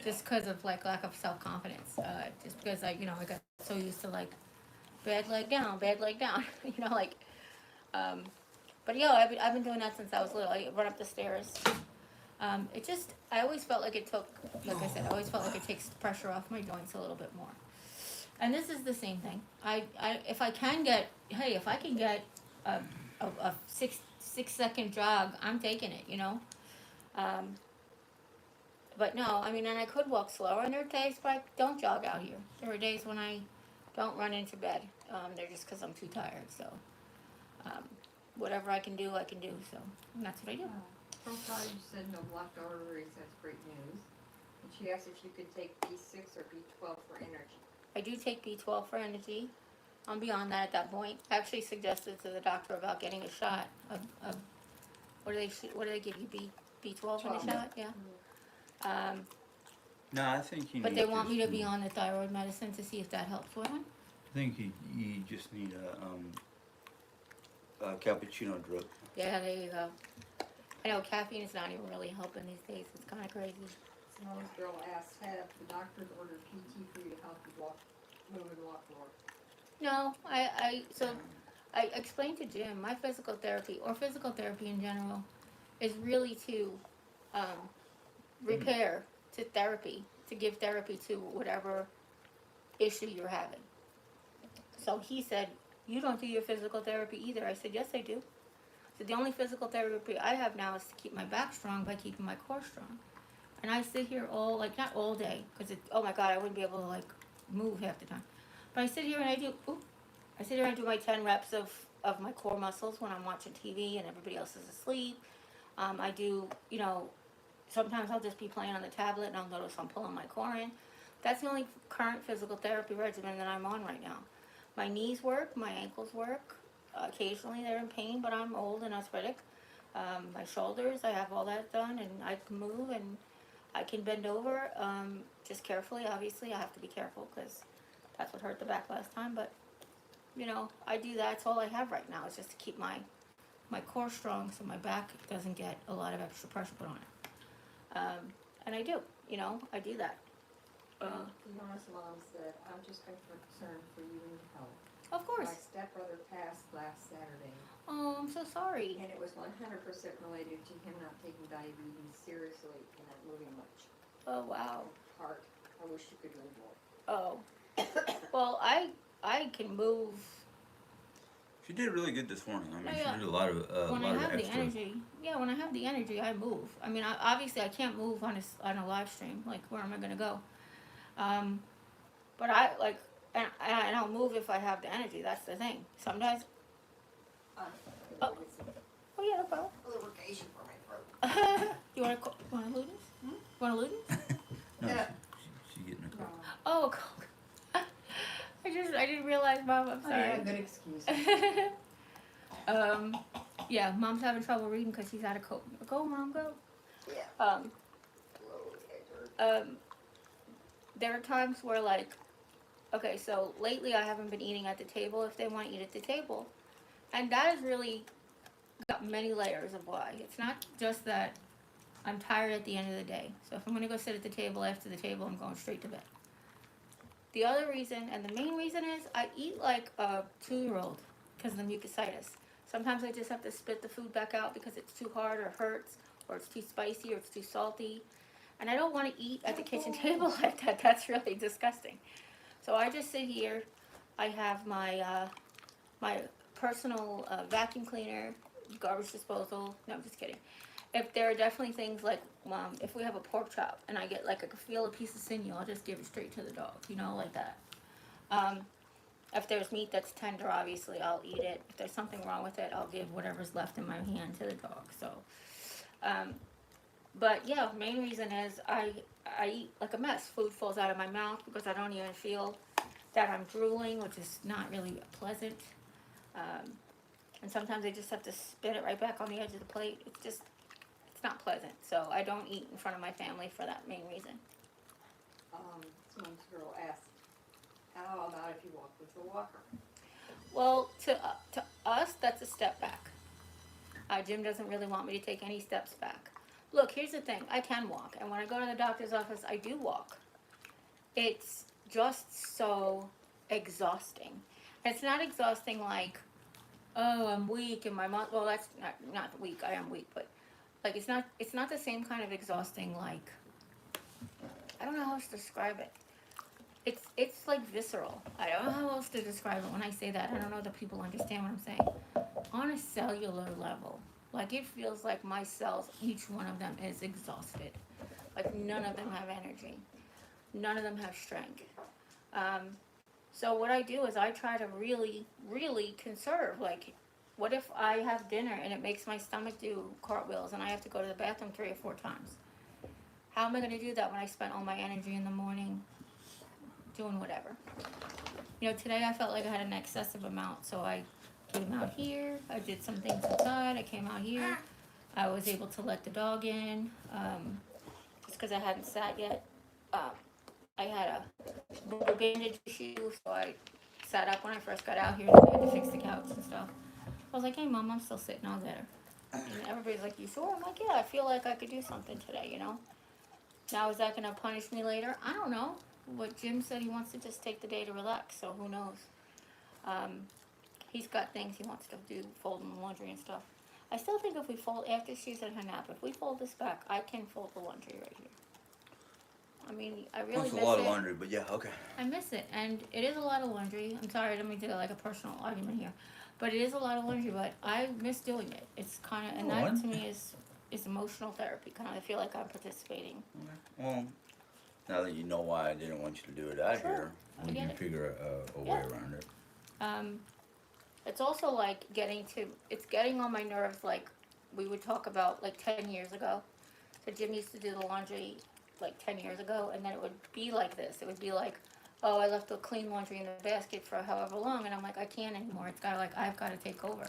just because of like lack of self confidence. Just because I got so used to like bad leg down, like. Um, but yeah, I've been doing that since I was little. I run up the stairs. I always felt like it took, like I said, I always felt like it takes pressure off my joints a little bit more. And this is the same thing. If I can get, hey, if I can get a 6 second jog, I'm taking it. Um, but no, I mean, and I could walk slower. And there are days where I don't jog out here. There are days when I don't run into bed. They're just because I'm too tired. So, um, whatever I can do, I can do. So, and that's what I do. Profile, you said no blocked arteries, that's great news. And she asked if you could take B6 or B12 for energy. I do take B12 for energy. I'm beyond that at that point. I actually suggested to the doctor about getting a shot of what do they give you, B12 in a 12. shot? Yeah. No, I think you But need they want me to just- be on the thyroid medicine to see if that helps with it. I think you just need a cappuccino drip. Yeah, there you go. I know caffeine is not even really helping these days. It's kind of crazy. Simone's girl asked, have the doctors ordered PT for you to help you move and walk more? No, I explained to Jim my physical therapy or physical therapy in general is really to repair, to therapy, to give therapy to whatever issue you're having. So he said, you don't do your physical therapy either. I said, yes, I do. So the only physical therapy I have now is to keep my back strong by keeping my core strong. And I sit here not all day, because oh my God, I wouldn't be able to like move half the time. But I sit here and I do my 10 reps of my core muscles when I'm watching TV and everybody else is asleep. I do, sometimes I'll just be playing on the tablet and I'll notice I'm pulling my core in. That's the only current physical therapy regimen that I'm on right now. My knees work, my ankles work. Occasionally they're in pain, but I'm old and arthritic. My shoulders, I have all that done and I can move and I can bend over, just carefully. Obviously, I have to be careful because that's what hurt the back last time. But, I do that. That's all I have right now is just to keep my core strong so my back doesn't get a lot of extra pressure put on it. And I do, I do that. Fiona's mom said, I'm just concerned for you and your health. Of course. My stepbrother passed last Saturday, Oh, I'm so sorry. and it was 100% related to him not taking diabetes seriously and not moving much. Oh, wow. Heart, I wish you could move more. Oh. Well, I can move She did really good this morning. I mean, Yeah. she did a lot of when I lot of have the extra. energy. Yeah, when I have the energy, I move. I mean, obviously, I can't move on a live stream. Like, where am I gonna go? But I like, and I'll move if I have the energy. That's the thing. Sometimes, Oh. Oh yeah, no problem. lubrication for my throat. You want a Ludens? Hmm? Want a Ludens? No, Yeah. she's getting a Coke. Oh, a Coke. I didn't realize, Mom. I'm Oh, sorry. yeah, good excuse. Yeah, Mom's having trouble reading because she's out of Coke. Go, Mom, go. Yeah. Um, Slowly, Edward. there are times where like, okay, so lately I haven't been eating at the table if they want to eat at the table, and that has really got many layers of why. It's not just that I'm tired at the end of the day. So if I'm gonna go sit at the table after the table, I'm going straight to bed. The other reason, and the main reason, is I eat like a 2-year-old because of the mucositis. Sometimes I just have to spit the food back out because it's too hard or hurts or it's too spicy or it's too salty. And I don't want to eat at the kitchen table like that. That's really disgusting. So I just sit here. I have my my personal vacuum cleaner, garbage disposal. No, I'm just kidding. If there are definitely things like, if we have a pork chop and I get like I feel a piece of sinew, I'll just give it straight to the dog, you know, like that. If there's meat that's tender, obviously I'll eat it. If there's something wrong with it, I'll give whatever's left in my hand to the dog. So, but yeah, main reason is I eat like a mess. Food falls out of my mouth because I don't even feel that I'm drooling, which is not really pleasant. And sometimes I just have to spit it right back on the edge of the plate. It's not pleasant. So I don't eat in front of my family for that main reason. Some girl asked, how about if you walk with a walker? Well, to us, that's a step back. Jim doesn't really want me to take any steps back. Look, here's the thing. I can walk. And when I go to the doctor's office, I do walk. It's just so exhausting. It's not exhausting like, oh, I'm weak and my mom, well, that's not weak. I am weak, but like it's not the same kind of exhausting like, I don't know how else to describe it. It's like visceral. I don't know how else to describe it when I say that. I don't know that people understand what I'm saying. On a cellular level, like it feels like my cells, each one of them is exhausted. Like none of them have energy. None of them have strength. So what I do is I try to really, really conserve. Like, what if I have dinner and it makes my stomach do cartwheels and I have to go to the bathroom 3 or 4 times? How am I going to do that when I spent all my energy in the morning doing whatever? You know, today I felt like I had an excessive amount, so I came out here. I did some things outside. I came out here. I was able to let the dog in, just because I hadn't sat yet. I had a rubber bandage issue, so I sat up when I first got out here and I had to fix the couch and stuff. I was like, hey, Mom, I'm still sitting. I'll get her. And everybody's like, you sure? I'm like, yeah, I feel like I could do something today, you know? Now, is that going to punish me later? I don't know. What Jim said, he wants to just take the day to relax, so who knows? He's got things he wants to do, folding the laundry and stuff. I still think if we fold, after she's in her nap, if we fold this back, I can fold the laundry right here. I mean, I really That's miss a lot it. of laundry, but yeah, okay. I miss it, and it is a lot of laundry. I'm sorry, I don't mean to do like a personal argument here, but it is a lot of laundry. But I miss doing it. It's kind of, and that to me is emotional therapy. Kind of, I feel like I'm participating. Okay. Well, now that you know why I didn't want you to do it out Sure, here, I we get can it. figure a way Yeah. around it. It's also like it's getting on my nerves. Like we would talk about like 10 years ago. So Jim used to do the laundry like 10 years ago, and then it would be like this. It would be like, oh, I left the clean laundry in the basket for however long, and I'm like, I can't anymore. It's got to like, I've got to take over.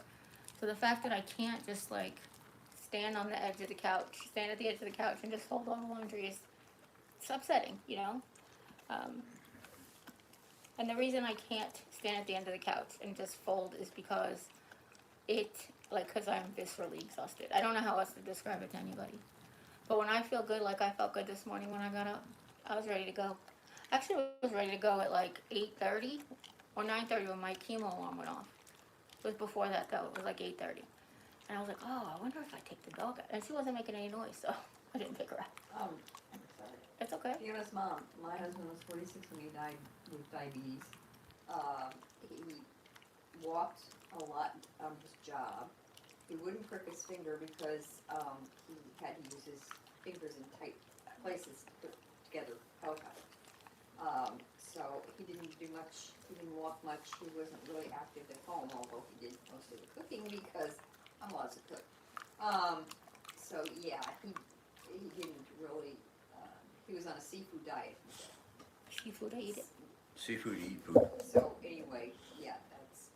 So the fact that I can't just like stand on the edge of the couch, stand at the edge of the couch and just fold all the laundry it's upsetting, you know? And the reason I can't stand at the end of the couch and just fold is because because I'm viscerally exhausted. I don't know how else to describe it to anybody. But when I feel good, like I felt good this morning when I got up, I was ready to go. Actually, I was ready to go at like 8:30 or 9:30 when my chemo alarm went off. It was before that though. It was like 8:30. And I was like, oh, I wonder if I take the dog out. And she wasn't making any noise, so I didn't pick her out. I'm sorry. It's okay. Fiona's mom, my husband was 46 when he died with diabetes. He walked a lot on his job. He wouldn't prick his finger because he had to use his fingers in tight places to put together coconut. So he didn't do much, he didn't walk much, he wasn't really active at home, although he did most of the cooking because I'm allowed to cook. So yeah, he didn't really, he was on a seafood diet. Seafood, I eat it. Seafood, eat food. So anyway, yeah, that's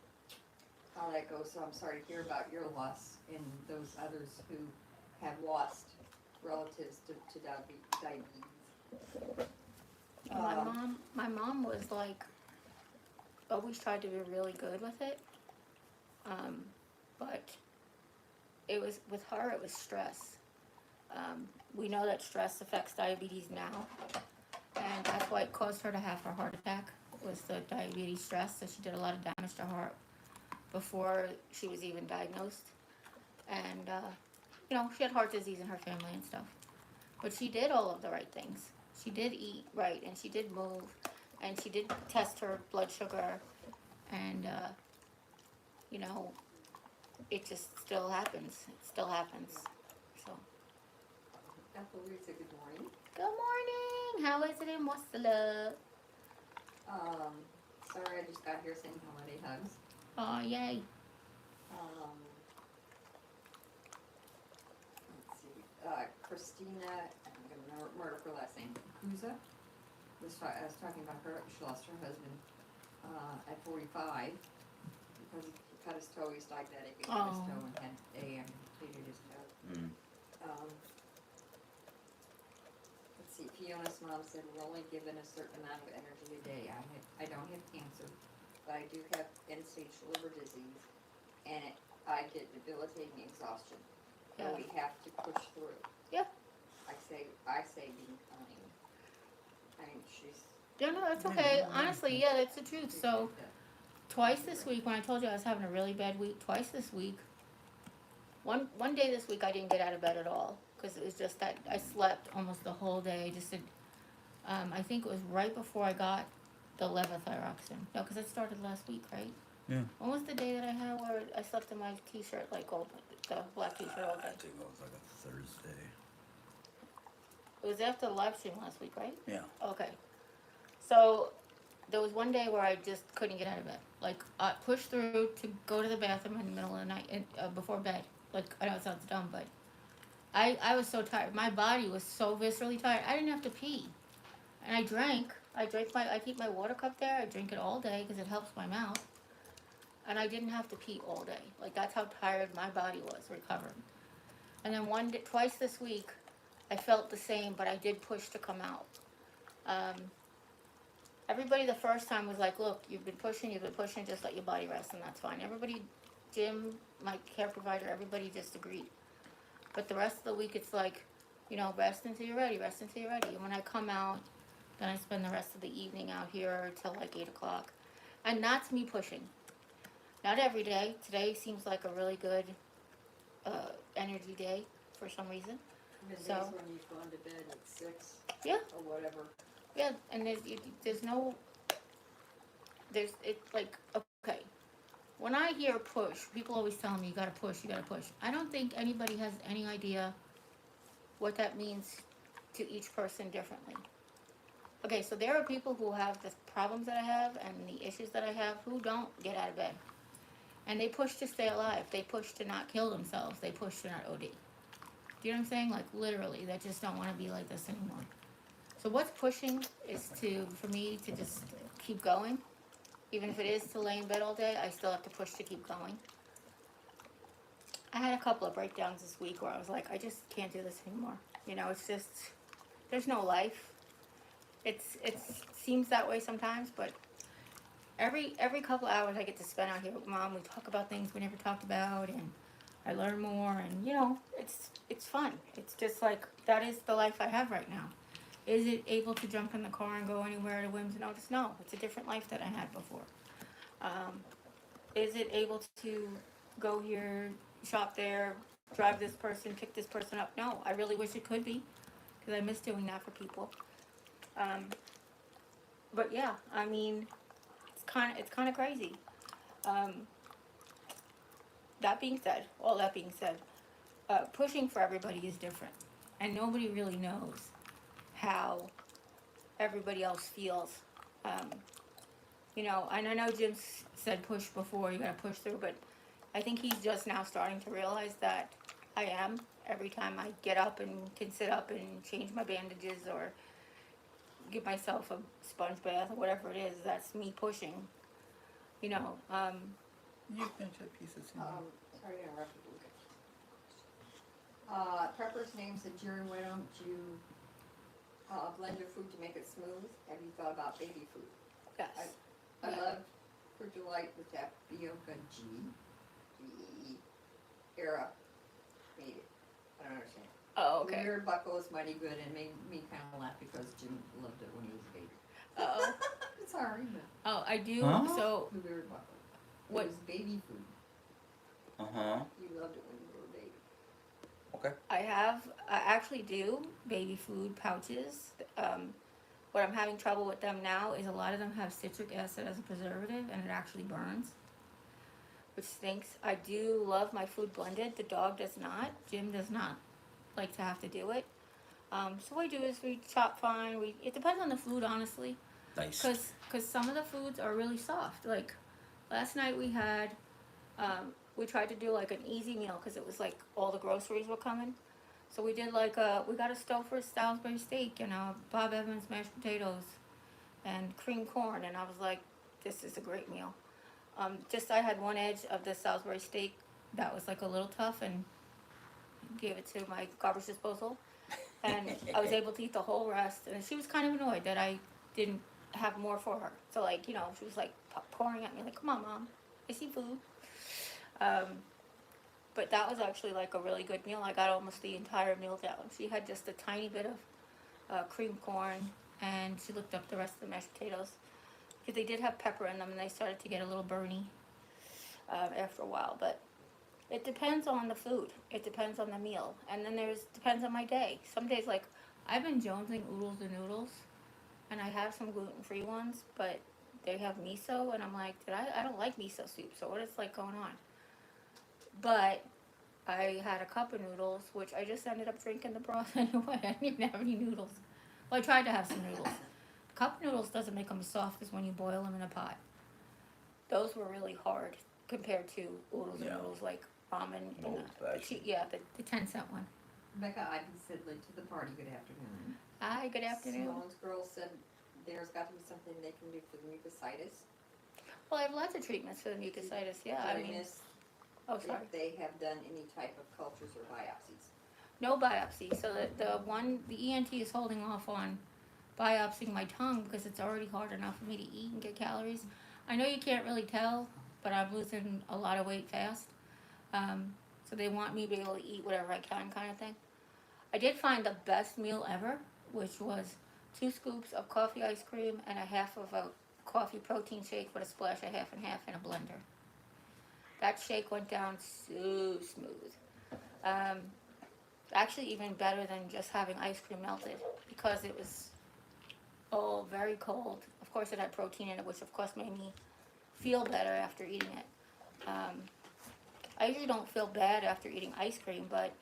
how that goes. So I'm sorry to hear about your loss and those others who have lost relatives to diabetes. My mom was like, always tried to be really good with it. But it was, with her, it was stress. We know that stress affects diabetes now, and that's why it caused her to have her heart attack, was the diabetes stress. So she did a lot of damage to her heart before she was even diagnosed. And, she had heart disease in her family and stuff. But she did all of the right things. She did eat right, and she did move, and she did test her blood sugar, and, it just still happens. It still happens. So. Ethelisa, good morning. Good morning. How is it in What's the Love? Sorry, I just got here saying holiday hugs. Oh, yay. Let's see. Christina, I'm gonna murder her last name. Kuza. I was talking about her. She lost her husband at 45 because he cut his toe. He's diabetic. He cut his toe and had amputated his toe. Mm. Let's see. Fiona's mom said we're only given a certain amount of energy a day. I don't have cancer, but I do have end-stage liver disease, and I get debilitating exhaustion. So we have to push through. Yeah. I say being kind. I mean, she's. Yeah, no, that's okay. Honestly, yeah, that's the truth. So, twice this week, when I told you I was having a really bad week, twice this week, one day this week I didn't get out of bed at all, because it was just that I slept almost the whole day. I just did, I think it was right before I got the levothyroxine. No, because it started last week, right? Yeah. When was the day that I had where I slept in my t-shirt, like the black t-shirt all I day? think it was like a Thursday. It was after the live stream last week, right? Yeah. Okay. So, there was one day where I just couldn't get out of bed. Like, I pushed through to go to the bathroom in the middle of the night, and, before bed. Like, I know it sounds dumb, but I was so tired. My body was so viscerally tired. I didn't have to pee. And I keep my water cup there. I drink it all day because it helps my mouth. And I didn't have to pee all day. Like, that's how tired my body was recovering. And then twice this week, I felt the same, but I did push to come out. Everybody the first time was like, look, you've been pushing, just let your body rest, and that's fine. Everybody, Jim, my care provider, everybody just agreed. But the rest of the week, it's like, rest until you're ready, rest until you're ready. And when I come out, then I spend the rest of the evening out here till like 8 o'clock. And that's me pushing. Not every day. Today seems like a really good energy day for some reason. The days So, when you've gone to bed at 6. Yeah. Or whatever. Yeah, and it's like, okay, when I hear push, people always tell me, you gotta push. I don't think anybody has any idea what that means to each person differently. Okay, so there are people who have the problems that I have and the issues that I have who don't get out of bed. And they push to stay alive. They push to not kill themselves. They push to not OD. Do you know what I'm saying? Like, literally, they just don't want to be like this anymore. So what's pushing is for me to just keep going. Even if it is to lay in bed all day, I still have to push to keep going. I had a couple of breakdowns this week where I was like, I just can't do this anymore. It's just, there's no life. It seems that way sometimes, but every couple of hours I get to spend out here with Mom. We talk about things we never talked about, and I learn more, and it's fun. It's just like, that is the life I have right now. Is it able to jump in the car and go anywhere at a whim's notice? No, it's a different life that I had before. Is it able to go here, shop there, drive this person, pick this person up? No, I really wish it could be, because I miss doing that for people. But yeah, I mean, it's kind of crazy. All that being said, pushing for everybody is different, and nobody really knows how everybody else feels. And I know Jim said push before, you gotta push through, but I think he's just now starting to realize that I am. Every time I get up and can sit up and change my bandages or give myself a sponge bath or whatever it is, that's me pushing. You know, You pinch a piece of cinnamon. Sorry to interrupt you. Prepper's name said, Jerry, why don't you blend your food to make it smooth? Have you thought about baby food? yes. I Yeah. love Fruit Delight with tapioca G. Era made it. I don't understand. Oh, The okay. weird buckle is mighty good and made me kind of laugh because Jim loved it when he was a baby. Oh, Sorry, but oh, I do. Huh? So, the weird buckle. What- It was baby food. Uh-huh. You loved it when you were a baby. I actually do baby food pouches. What I'm having trouble with them now is a lot of them have citric acid as a preservative, and it actually burns, which stinks. I do love my food blended. The dog does not. Jim does not like to have to do it. So what we do is we chop fine. It depends on the food, honestly, Nice. because some of the foods are really soft. Like last night we tried to do like an easy meal because it was like all the groceries were coming. So we did we got a Stouffer Salisbury steak and Bob Evans mashed potatoes and cream corn, and I was like, this is a great meal. Just I had one edge of the Salisbury steak that was like a little tough, and gave it to my garbage disposal, and I was able to eat the whole rest. And she was kind of annoyed that I didn't have more for her. So like she was like pouring at me like, "Come on, Mom, I see food." But that was actually like a really good meal. I got almost the entire meal down. She had just a tiny bit of cream corn, and she looked up the rest of the mashed potatoes because they did have pepper in them, and they started to get a little burny after a while. But it depends on the food. It depends on the meal, and then depends on my day. Some days like I've been jonesing oodles and noodles, and I have some gluten-free ones, but they have miso, and I'm like, I don't like miso soup. So what is like going on? But I had a cup of noodles, which I just ended up drinking the broth anyway. I didn't even have any noodles. Well, I tried to have some noodles. Cup noodles doesn't make them as soft as when you boil them in a pot. Those were really hard compared to oodles and Yeah. noodles like ramen. Old fashioned. The 10-cent one. Becca Ivy said, late to the party, good afternoon. Hi, good afternoon. Simone's girl said there's got to be something they can do for the mucositis. Well, I have lots of treatments for the mucositis. Yeah, Did I mean, miss oh sorry, if they have done any type of cultures or biopsies. no biopsy. So the ENT is holding off on biopsying my tongue because it's already hard enough for me to eat and get calories. I know you can't really tell, but I'm losing a lot of weight fast. So they want me to be able to eat whatever I can, kind of thing. I did find the best meal ever, which was 2 scoops of coffee ice cream and a half of a coffee protein shake with a splash of half and half in a blender. That shake went down so smooth. Actually, even better than just having ice cream melted because it was all very cold. Of course, it had protein in it, which of course made me feel better after eating it. I usually don't feel bad after eating ice cream, but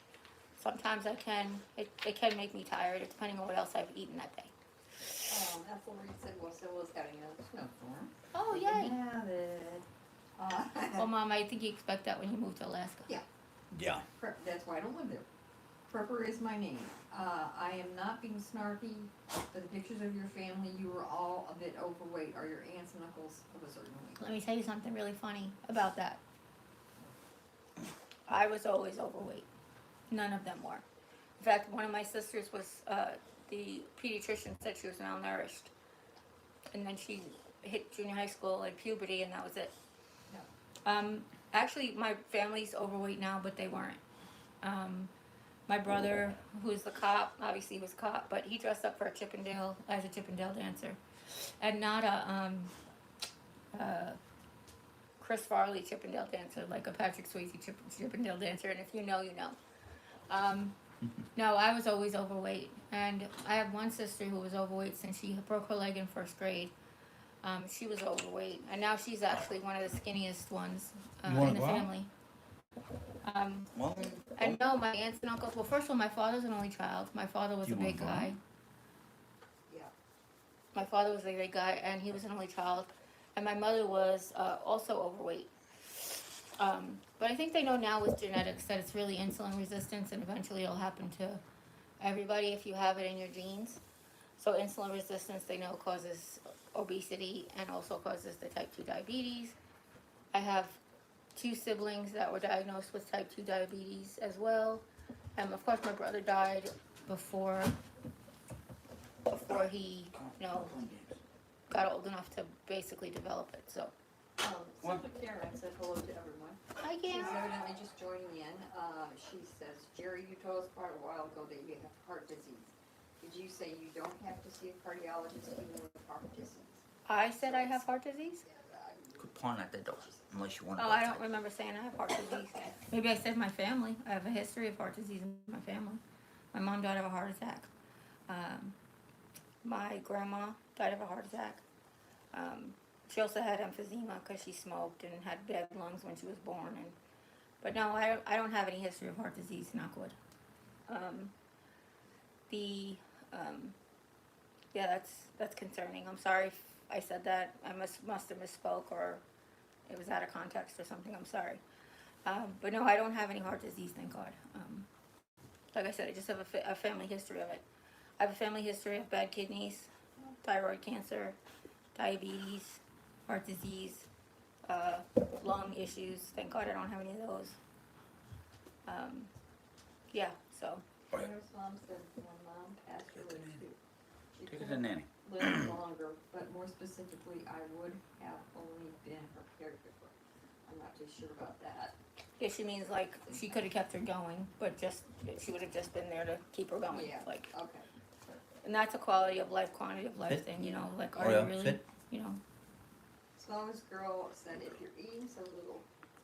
sometimes I can. It can make me tired, depending on what else I've eaten that day. Ethelreed said, well, Sylla's having a snowstorm. Oh, We yay! can have it. Well, Mom, I think you expect that when you move to Alaska. Yeah. Yeah. That's why I don't live there. Prepper is my name. I am not being snarky, but the pictures of your family, you were all a bit overweight. Are your aunts and uncles of a certain weight? Let me tell you something really funny about that. I was always overweight. None of them were. In fact, one of my sisters was, the pediatrician said she was malnourished. And then she hit junior high school and puberty, and that was it. Actually, my family's overweight now, but they weren't. My brother, who's the cop, obviously he was a cop, but he dressed up for a Chippendale, as a Chippendale dancer. And not a Chris Farley Chippendale dancer, like a Patrick Swayze Chippendale dancer, and if you know, you know. No, I was always overweight, and I have one sister who was overweight since she broke her leg in first grade. She was overweight, and now she's actually one of the skinniest ones in the family. Well, And no, my aunts and uncles. Well, first of all, my father's an only child. My father was You a big want guy. mine? Yeah. My father was a big guy, and he was an only child. And my mother was also overweight. But I think they know now with genetics that it's really insulin resistance, and eventually it'll happen to everybody if you have it in your genes. So insulin resistance, they know, causes obesity and also causes the type 2 diabetes. I have two siblings that were diagnosed with type 2 diabetes as well. Of course, my brother died before he, you know, got old enough to basically develop it. So, Sister Karen said hello to everyone. hi, She's Karen. evidently just joining in. She says, Jerry, you told us quite a while ago that you have heart disease. Did you say you don't have to see a cardiologist even with heart disease? I said I have heart disease. Quit pawing at that door, unless you want to. Oh, I don't remember saying I have heart disease. Maybe I said my family. I have a history of heart disease in my family. My mom died of a heart attack. My grandma died of a heart attack. She also had emphysema because she smoked and had bad lungs when she was born. But no, I don't have any history of heart disease. Knock wood. Yeah, that's concerning. I'm sorry if I said that. I must have misspoke, or it was out of context or something. I'm sorry. But no, I don't have any heart disease, thank God. Like I said, I just have a family history of it. I have a family history of bad kidneys, thyroid cancer, diabetes, heart disease, lung issues. Thank God I don't have any of those. Yeah, so. Claire's mom said when mom passed away, she Take it to couldn't nanny. live longer, but more specifically, I would have only been her caregiver. I'm not too sure about that. Yeah, she means like she could have kept her going, but she would have just been there to keep her going. Yeah, Like, okay. and that's a quality of life, quantity of life thing, you know. Like, are Oh, you yeah, really, fit. you know? Smallest girl said, if you're eating so little,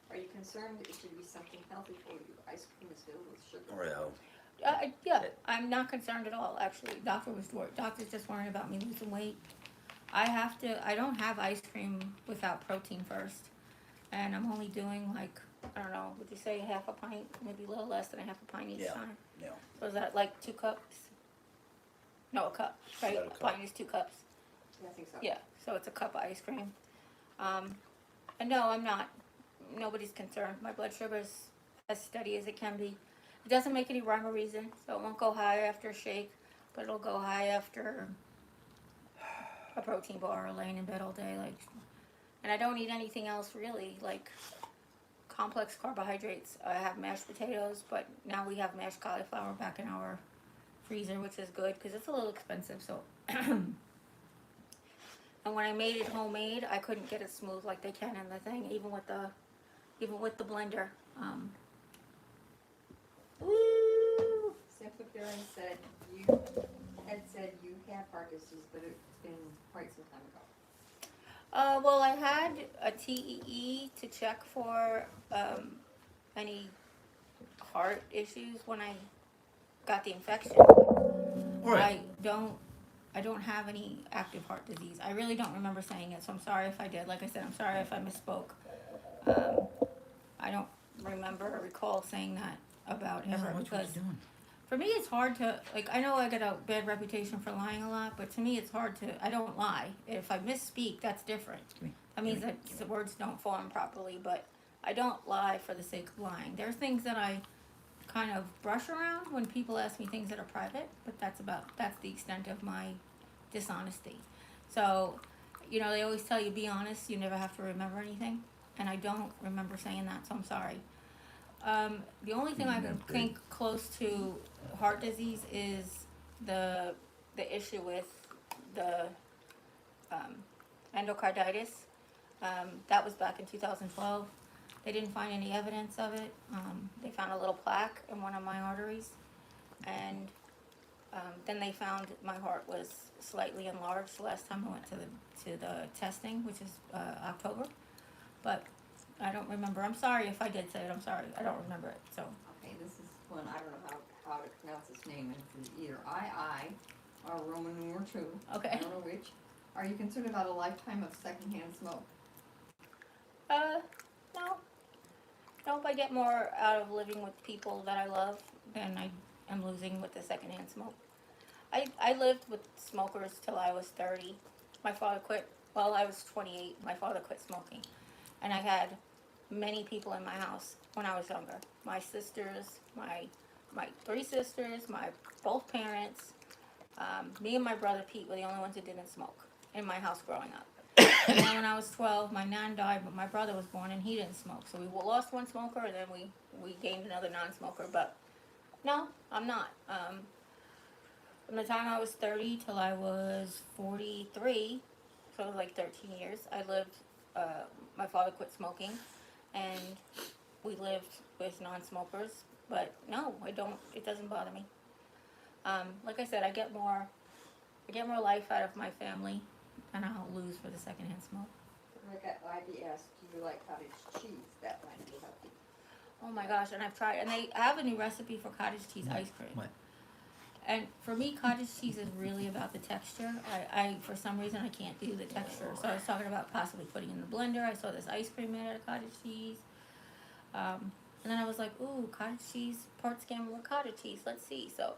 are you concerned it should be something healthy for you? Ice cream is filled with sugar. Oreo. Yeah, I'm not concerned at all. Actually, doctor's just worrying about me losing weight. I don't have ice cream without protein first, and I'm only doing like, I don't know, would you say half a pint, maybe a little less than a half a pint each Yeah. time? Yeah. So is that like 2 cups? No, a cup, right? About a A cup. pint is 2 cups. Yeah, I think so. Yeah, so it's a cup of ice cream. And no, I'm not. Nobody's concerned. My blood sugar is as steady as it can be. It doesn't make any rhyme or reason, so it won't go high after a shake, but it'll go high after a protein bar or laying in bed all day. Like, and I don't eat anything else really, like complex carbohydrates. I have mashed potatoes, but now we have mashed cauliflower back in our freezer, which is good because it's a little expensive. So, and when I made it homemade, I couldn't get it smooth like they can in the thing, even with the blender. Woo! Simply Karen said, you had said you have heart disease, but it's been quite some time ago. Well, I had a TEE to check for any heart issues when I got the infection. Right. I don't have any active heart disease. I really don't remember saying it, so I'm sorry if I did. Like I said, I'm sorry if I misspoke. I don't remember or recall saying that about ever, because for me it's hard to, like, I know I get a bad reputation for lying a lot, but to me it's hard to, I don't lie. If I misspeak, that's different. That means that the words don't form properly, but I don't lie for the sake of lying. There are things that I kind of brush around when people ask me things that are private, but that's the extent of my dishonesty. So, you know, they always tell you be honest, you never have to remember anything, and I don't remember saying that, so I'm sorry. The only thing I can think close to heart disease is the issue with the endocarditis. That was back in 2012. They didn't find any evidence of it. They found a little plaque in one of my arteries, and then they found my heart was slightly enlarged the last time I went to the testing, which is October. But I don't remember. I'm sorry if I did say it. I'm sorry. I don't remember it. So. Okay, this is one, I don't know how to pronounce this name, and it's either II or Roman numeral 2. Okay. I don't know which. Are you concerned about a lifetime of secondhand smoke? No. Nope, I get more out of living with people that I love than I am losing with the secondhand smoke. I lived with smokers till I was 30. My father quit, well, I was 28. My father quit smoking. And I had many people in my house when I was younger. My sisters, my three sisters, my both parents, me and my brother Pete were the only ones that didn't smoke in my house growing up. And then when I was 12, my nan died, but my brother was born and he didn't smoke. So we lost one smoker, and then we gained another non-smoker. But no, I'm not. From the time I was 30 till I was 43, so it was like 13 years, I lived, my father quit smoking, and we lived with non-smokers. But no, it doesn't bother me. Like I said, I get more life out of my family than I'll lose for the secondhand smoke. Rebecca Ivy asked, do you like cottage cheese? That might be healthy. Oh my gosh, and I've tried, and they have a new recipe for cottage cheese ice cream. What? And for me, cottage cheese is really about the texture. I for some reason, I can't do the texture. So I was talking about possibly putting it in the blender. I saw this ice cream made out of cottage cheese. And then I was like, ooh, cottage cheese, part scammer with cottage cheese. Let's see. So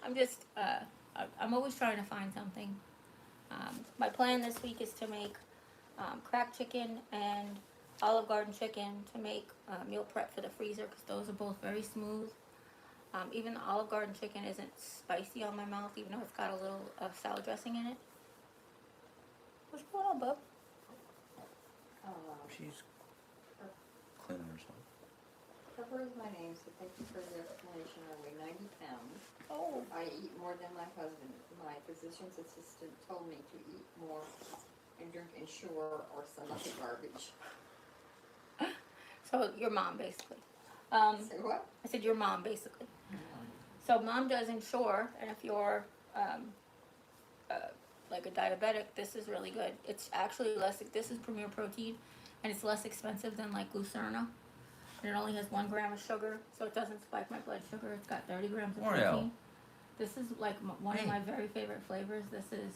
I'm just, I'm always trying to find something. My plan this week is to make cracked chicken and Olive Garden chicken to make meal prep for the freezer, because those are both very smooth. Even the Olive Garden chicken isn't spicy on my mouth, even though it's got a little salad dressing in it. What's going on, bub? She's cleaning herself. Pepper is my name, so thank you for the explanation. I weigh 90 pounds. Oh. I eat more than my husband. My physician's assistant told me to eat more and drink Ensure or some other garbage. So your mom, basically. Say what? I said your mom, basically. So mom does Ensure, and if you're like a diabetic, this is really good. It's actually this is Premier Protein, and it's less expensive than like Glucerna. And it only has 1 gram of sugar, so it doesn't spike my blood sugar. It's got 30 grams of protein. This is like one of my very favorite flavors. This is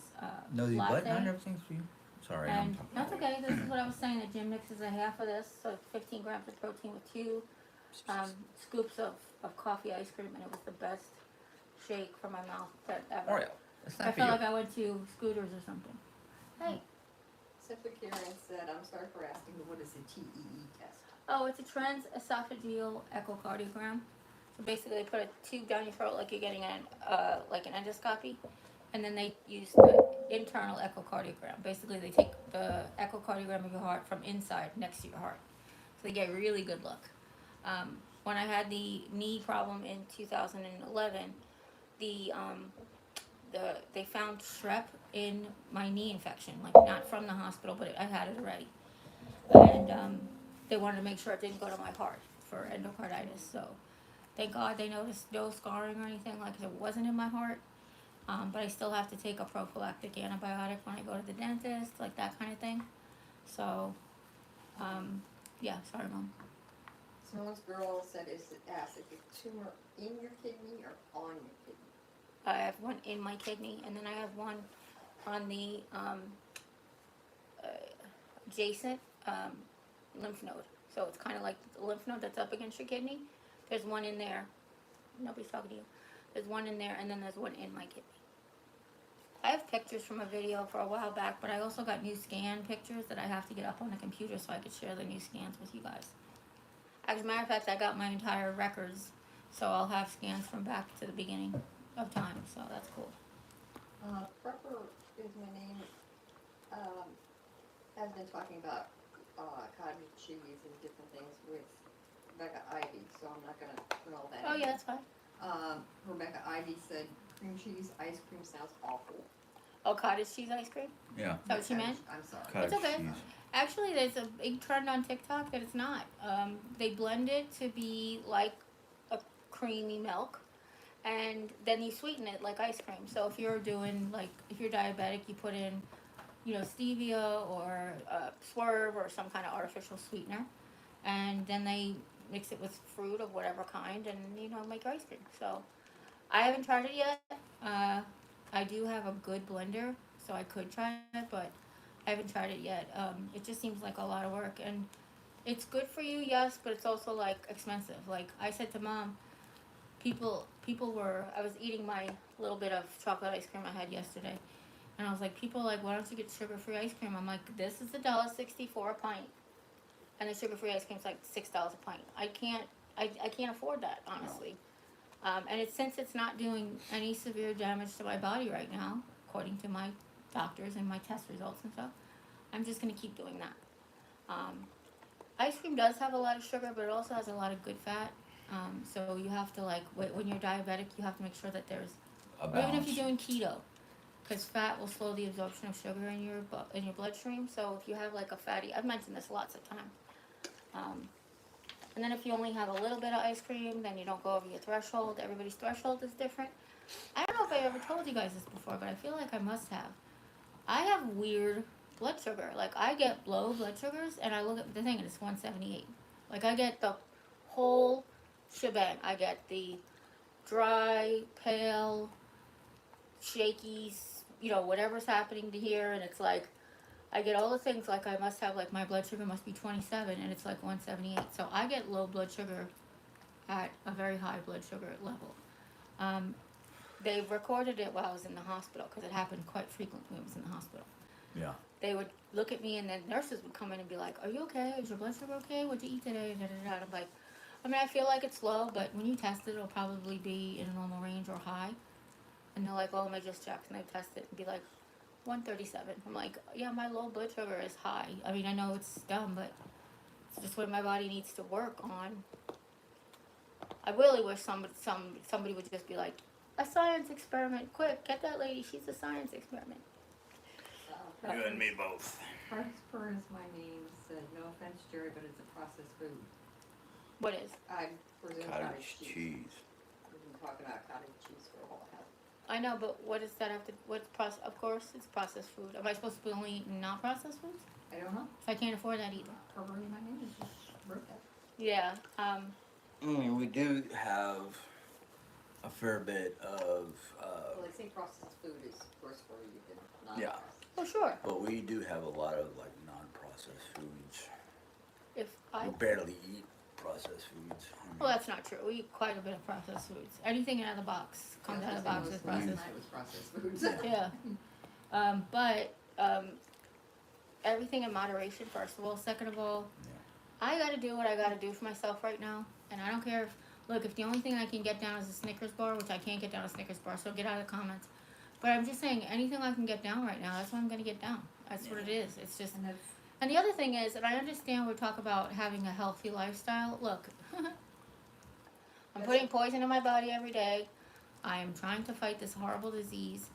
No, the latte. button on everything's for you. Sorry, And that's okay. This is what I was saying. The gym mixes a half of this, so 15 grams of protein with 2 scoops of coffee ice cream, and it was the best shake for my mouth that ever. Oreo. That's not I for felt you. like I went to Scooters or something. Hey. Simply Karen said, I'm sorry for asking, but what is the TEE test? Oh, it's a transesophageal echocardiogram. So basically, they put a tube down your throat like you're getting an endoscopy, and then they use the internal echocardiogram. Basically, they take the echocardiogram of your heart from inside next to your heart, so they get a really good look. When I had the knee problem in 2011, they found strep in my knee infection, like not from the hospital, but I had it already, and they wanted to make sure it didn't go to my heart for endocarditis. So thank God they noticed no scarring or anything, like it wasn't in my heart. But I still have to take a prophylactic antibiotic when I go to the dentist, like that kind of thing. So, yeah, sorry, Mom. Simone's girl said, asked if a tumor in your kidney or on your kidney? I have one in my kidney, and then I have one on the adjacent lymph node. So it's kind of like the lymph node that's up against your kidney. There's one in there. Nobody's talking to you. There's one in there, and then there's one in my kidney. I have pictures from a video for a while back, but I also got new scan pictures that I have to get up on the computer so I could share the new scans with you guys. As a matter of fact, I got my entire records, so I'll have scans from back to the beginning of time, so that's cool. Prepper is my name, has been talking about cottage cheese and different things with Rebecca Ivy, so I'm not gonna put all that in. Oh yeah, that's fine. Rebecca Ivy said cream cheese ice cream sounds awful. Oh, cottage cheese ice cream? Yeah. Is that what you meant? I'm sorry. Cottage okay. cheese. Actually, there's a big trend on TikTok that it's not. They blend it to be like a creamy milk, and then you sweeten it like ice cream. So if you're doing, like, if you're diabetic, you put in, stevia or swerve or some kind of artificial sweetener, and then they mix it with fruit of whatever kind, and make ice cream. So I haven't tried it yet. I do have a good blender, so I could try it, but I haven't tried it yet. It just seems like a lot of work, and it's good for you, yes, but it's also like expensive. Like I said to Mom, I was eating my little bit of chocolate ice cream I had yesterday, and I was like, people are like, why don't you get sugar-free ice cream? I'm like, this is $1.64 a pint, and the sugar-free ice cream's like $6 a pint. I can't afford that, honestly. And since it's not doing any severe damage to my body right now, according to my doctors and my test results and stuff, I'm just gonna keep doing that. Ice cream does have a lot of sugar, but it also has a lot of good fat. So you have to when you're diabetic, you have to make sure that there's, A or even if balance. you're doing keto, because fat will slow the absorption of sugar in your bloodstream. So if you have like a fatty, I've mentioned this lots of times. And then if you only have a little bit of ice cream, then you don't go over your threshold. Everybody's threshold is different. I don't know if I ever told you guys this before, but I feel like I must have. I have weird blood sugar. Like I get low blood sugars, and I look at the thing, and it's 178. Like I get the whole shebang. I get the dry, pale, shaky, whatever's happening to here, and it's like I get all the things. Like I must have, like my blood sugar must be 27, and it's like 178. So I get low blood sugar at a very high blood sugar level. They recorded it while I was in the hospital because it happened quite frequently when I was in the hospital. Yeah. They would look at me, and then nurses would come in and be like, "Are you okay? Is your blood sugar okay? What'd you eat today?" And I'm like, I feel like it's low, but when you test it, it'll probably be in a normal range or high. And they're like, "Oh, let me just check." And they test it and be like, 137. I'm like, yeah, my low blood sugar is high. I know it's dumb, but it's just what my body needs to work on. I really wish somebody would just be like, a science experiment. Quick, get that lady. She's a science experiment. You and me both. Hartspur is my name, said, no offense, Jerry, but it's a processed food. What is? I presume Cottage cheese. We've been talking about cottage cheese for a while. I know, but what does that have to? What's processed? Of course, it's processed food. Am I supposed to be only eating not processed foods? I don't know. So I can't afford that either. Covering my name, just wrote that. Yeah. We do have a fair bit of, Well, they say processed food is worse for you than Yeah. non-processed. Oh, sure. but we do have a lot of like non-processed foods. If I. We barely eat processed foods. Well, that's not true. We eat quite a bit of processed foods. Anything out of the box comes out of the box with processed. Night was processed foods. Yeah. But everything in moderation, first of all. Second of all, I got to do what I got to do for myself right now. And I don't care if the only thing I can get down is a Snickers bar, which I can't get down a Snickers bar, so get out of the comments. But I'm just saying, anything I can get down right now, that's what I'm going to get down. That's what it is. It's just... And the other thing is, and I understand we talk about having a healthy lifestyle. Look, I'm putting poison in my body every day. I am trying to fight this horrible disease.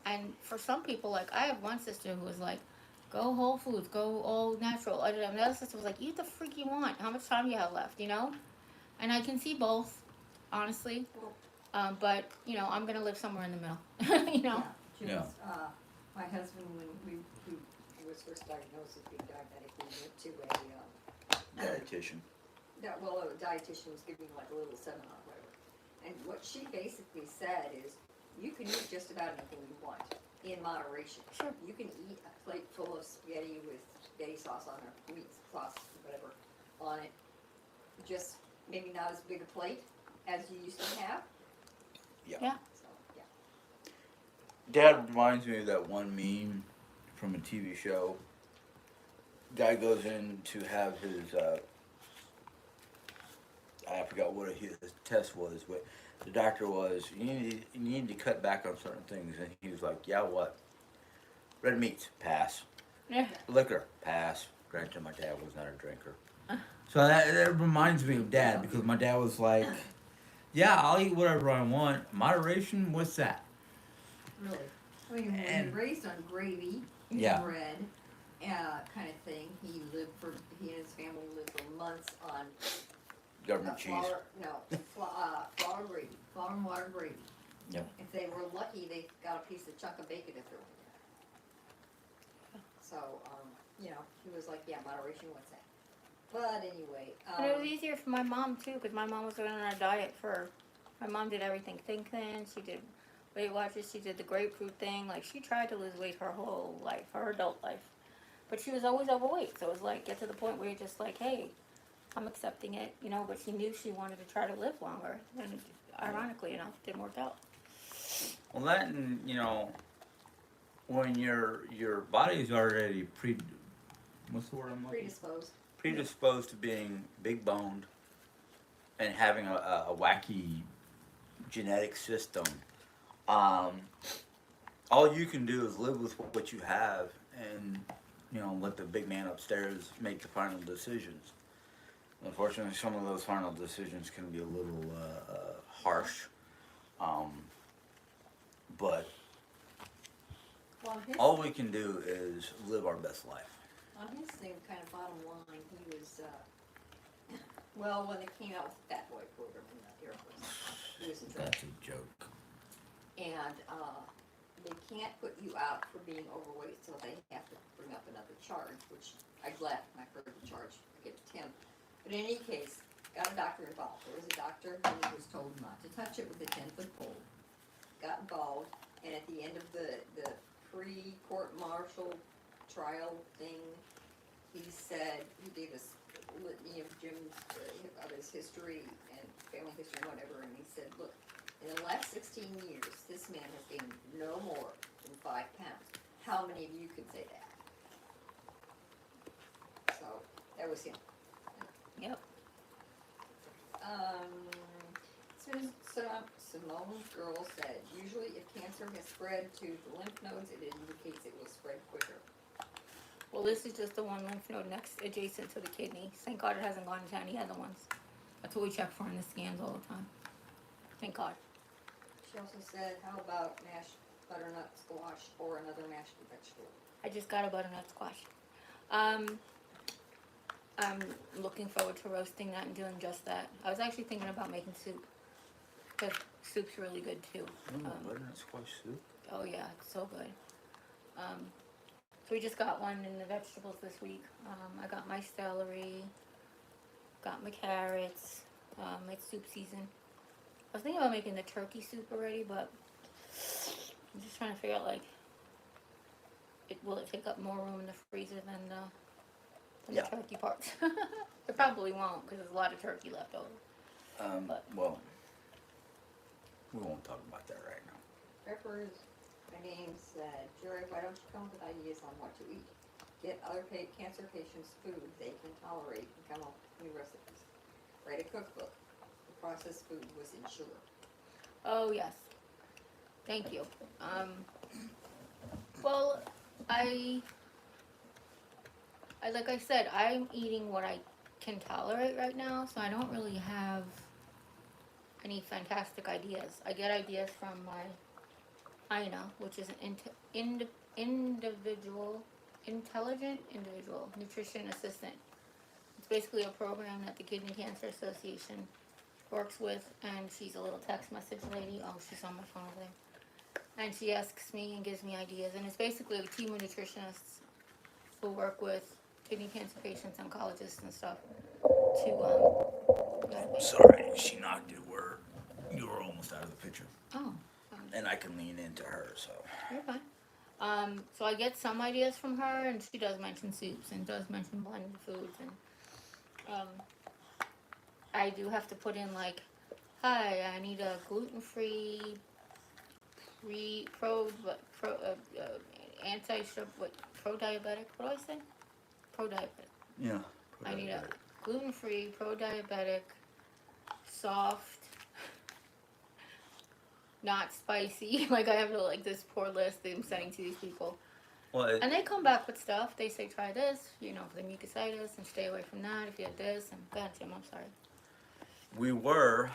And for some people, like, I have one sister who was like, go Whole Foods, go all natural. And another sister was like, eat the freak you want. How much time you have left, And I can see both, honestly. But, I'm going to live somewhere in the middle, Yeah. My husband, when we was first diagnosed with being diabetic, we went to a Dietitian. a dietitian was giving like a little seminar or whatever. And what she basically said is, you can eat just about anything you want in moderation. Sure. You can eat a plate full of spaghetti with spaghetti sauce on it, meat sauce, whatever, on it. Just maybe not as big a plate as you used to have. Yeah. So, yeah. Dad reminds me of that one meme from a TV show. Guy goes in to have his, I forgot what his test was, but the doctor was, you need to cut back on certain things. And he was like, yeah, what? Red meats, pass. Yeah. Liquor, pass. Granted, my dad was not a drinker. So that reminds me of Dad, because my dad was like, yeah, I'll eat whatever I want. Moderation, what's that? Really? I mean, when And- you're raised on gravy, Yeah. bread, kind of thing, he and his family lived for months on Government cheese. flour gravy, flour and water gravy. Yep. If they were lucky, they got a piece of chunk of bacon to throw in there. So, he was like, yeah, moderation, what's that? But anyway, And it was easier for my mom, too, because my mom was on a diet my mom did everything think thin. She did Weight Watchers. She did the grapefruit thing. Like, she tried to lose weight her whole life, her adult life. But she was always overweight. So it was like, get to the point where you're just like, hey, I'm accepting it, but she knew she wanted to try to live longer. And ironically enough, it didn't work out. Well, that and, when your body's already what's the word I'm looking for? predisposed to being big boned and having a wacky genetic system, um, all you can do is live with what you have and, let the big man upstairs make the final decisions. Unfortunately, some of those final decisions can be a little harsh, um, but Well, his, all we can do is live our best life. on his thing, kind of bottom line, he was, well, when they came out with the Fat Boy program in the Air Force, he was in trouble. That's a joke. And, they can't put you out for being overweight, so they have to bring up another charge, which I laughed when I heard the charge against him. But in any case, got a doctor involved. There was a doctor who was told not to touch it with a 10-foot pole. Got involved, and at the end of the pre-court martial trial thing, he said, he gave us litany of Jim's, of his history and family history and whatever, and he said, look, in the last 16 years, this man has gained no more than 5 pounds. How many of you could say that? So, that was him. Yep. Simone's girl said, usually if cancer has spread to the lymph nodes, it indicates it will spread quicker. Well, this is just the one lymph node next, adjacent to the kidney. Thank God it hasn't gone into any other ones. That's what we check for in the scans all the time. Thank God. She also said, how about mashed butternut squash or another mashed vegetable? I just got a butternut squash. I'm looking forward to roasting that and doing just that. I was actually thinking about making soup. Because soup's really good too. Butternut squash soup? Oh yeah, it's so good. So we just got one in the vegetables this week. I got my celery, got my carrots. It's soup season. I was thinking about making the turkey soup already, but I'm just trying to figure out will it take up more room in the freezer than the turkey parts? It probably won't because there's a lot of turkey left over. Well, we won't talk about that right now. Pepper's, my name said, Jerry, why don't you come up with ideas on what to eat? Get other cancer patients food they can tolerate and come up with new recipes. Write a cookbook. The processed food was in sugar. Oh yes, thank you. Well, I like I said, I'm eating what I can tolerate right now, so I don't really have any fantastic ideas. I get ideas from my INA, which is an intelligent individual nutrition assistant. It's basically a program that the Kidney Cancer Association works with, and she's a little text message lady. Oh, she's on my phone over there. And she asks me and gives me ideas, and it's basically a team of nutritionists who work with kidney cancer patients, oncologists, and stuff to Sorry, she knocked it where you were almost out of the picture. Oh, And I can lean into her, so. you're fine. So I get some ideas from her, and she does mention soups and does mention blended foods, and I do have to put in like, hi, I need a gluten-free, pro-diabetic. What do I say? Pro-diabetic. Yeah. I need a gluten-free, pro-diabetic, soft, not spicy. Like I have this poor list that I'm sending to these people. Well, And they come back with stuff. They say, try this, for the mucositis, and stay away from that if you have this. And God, Jim, I'm sorry. we were,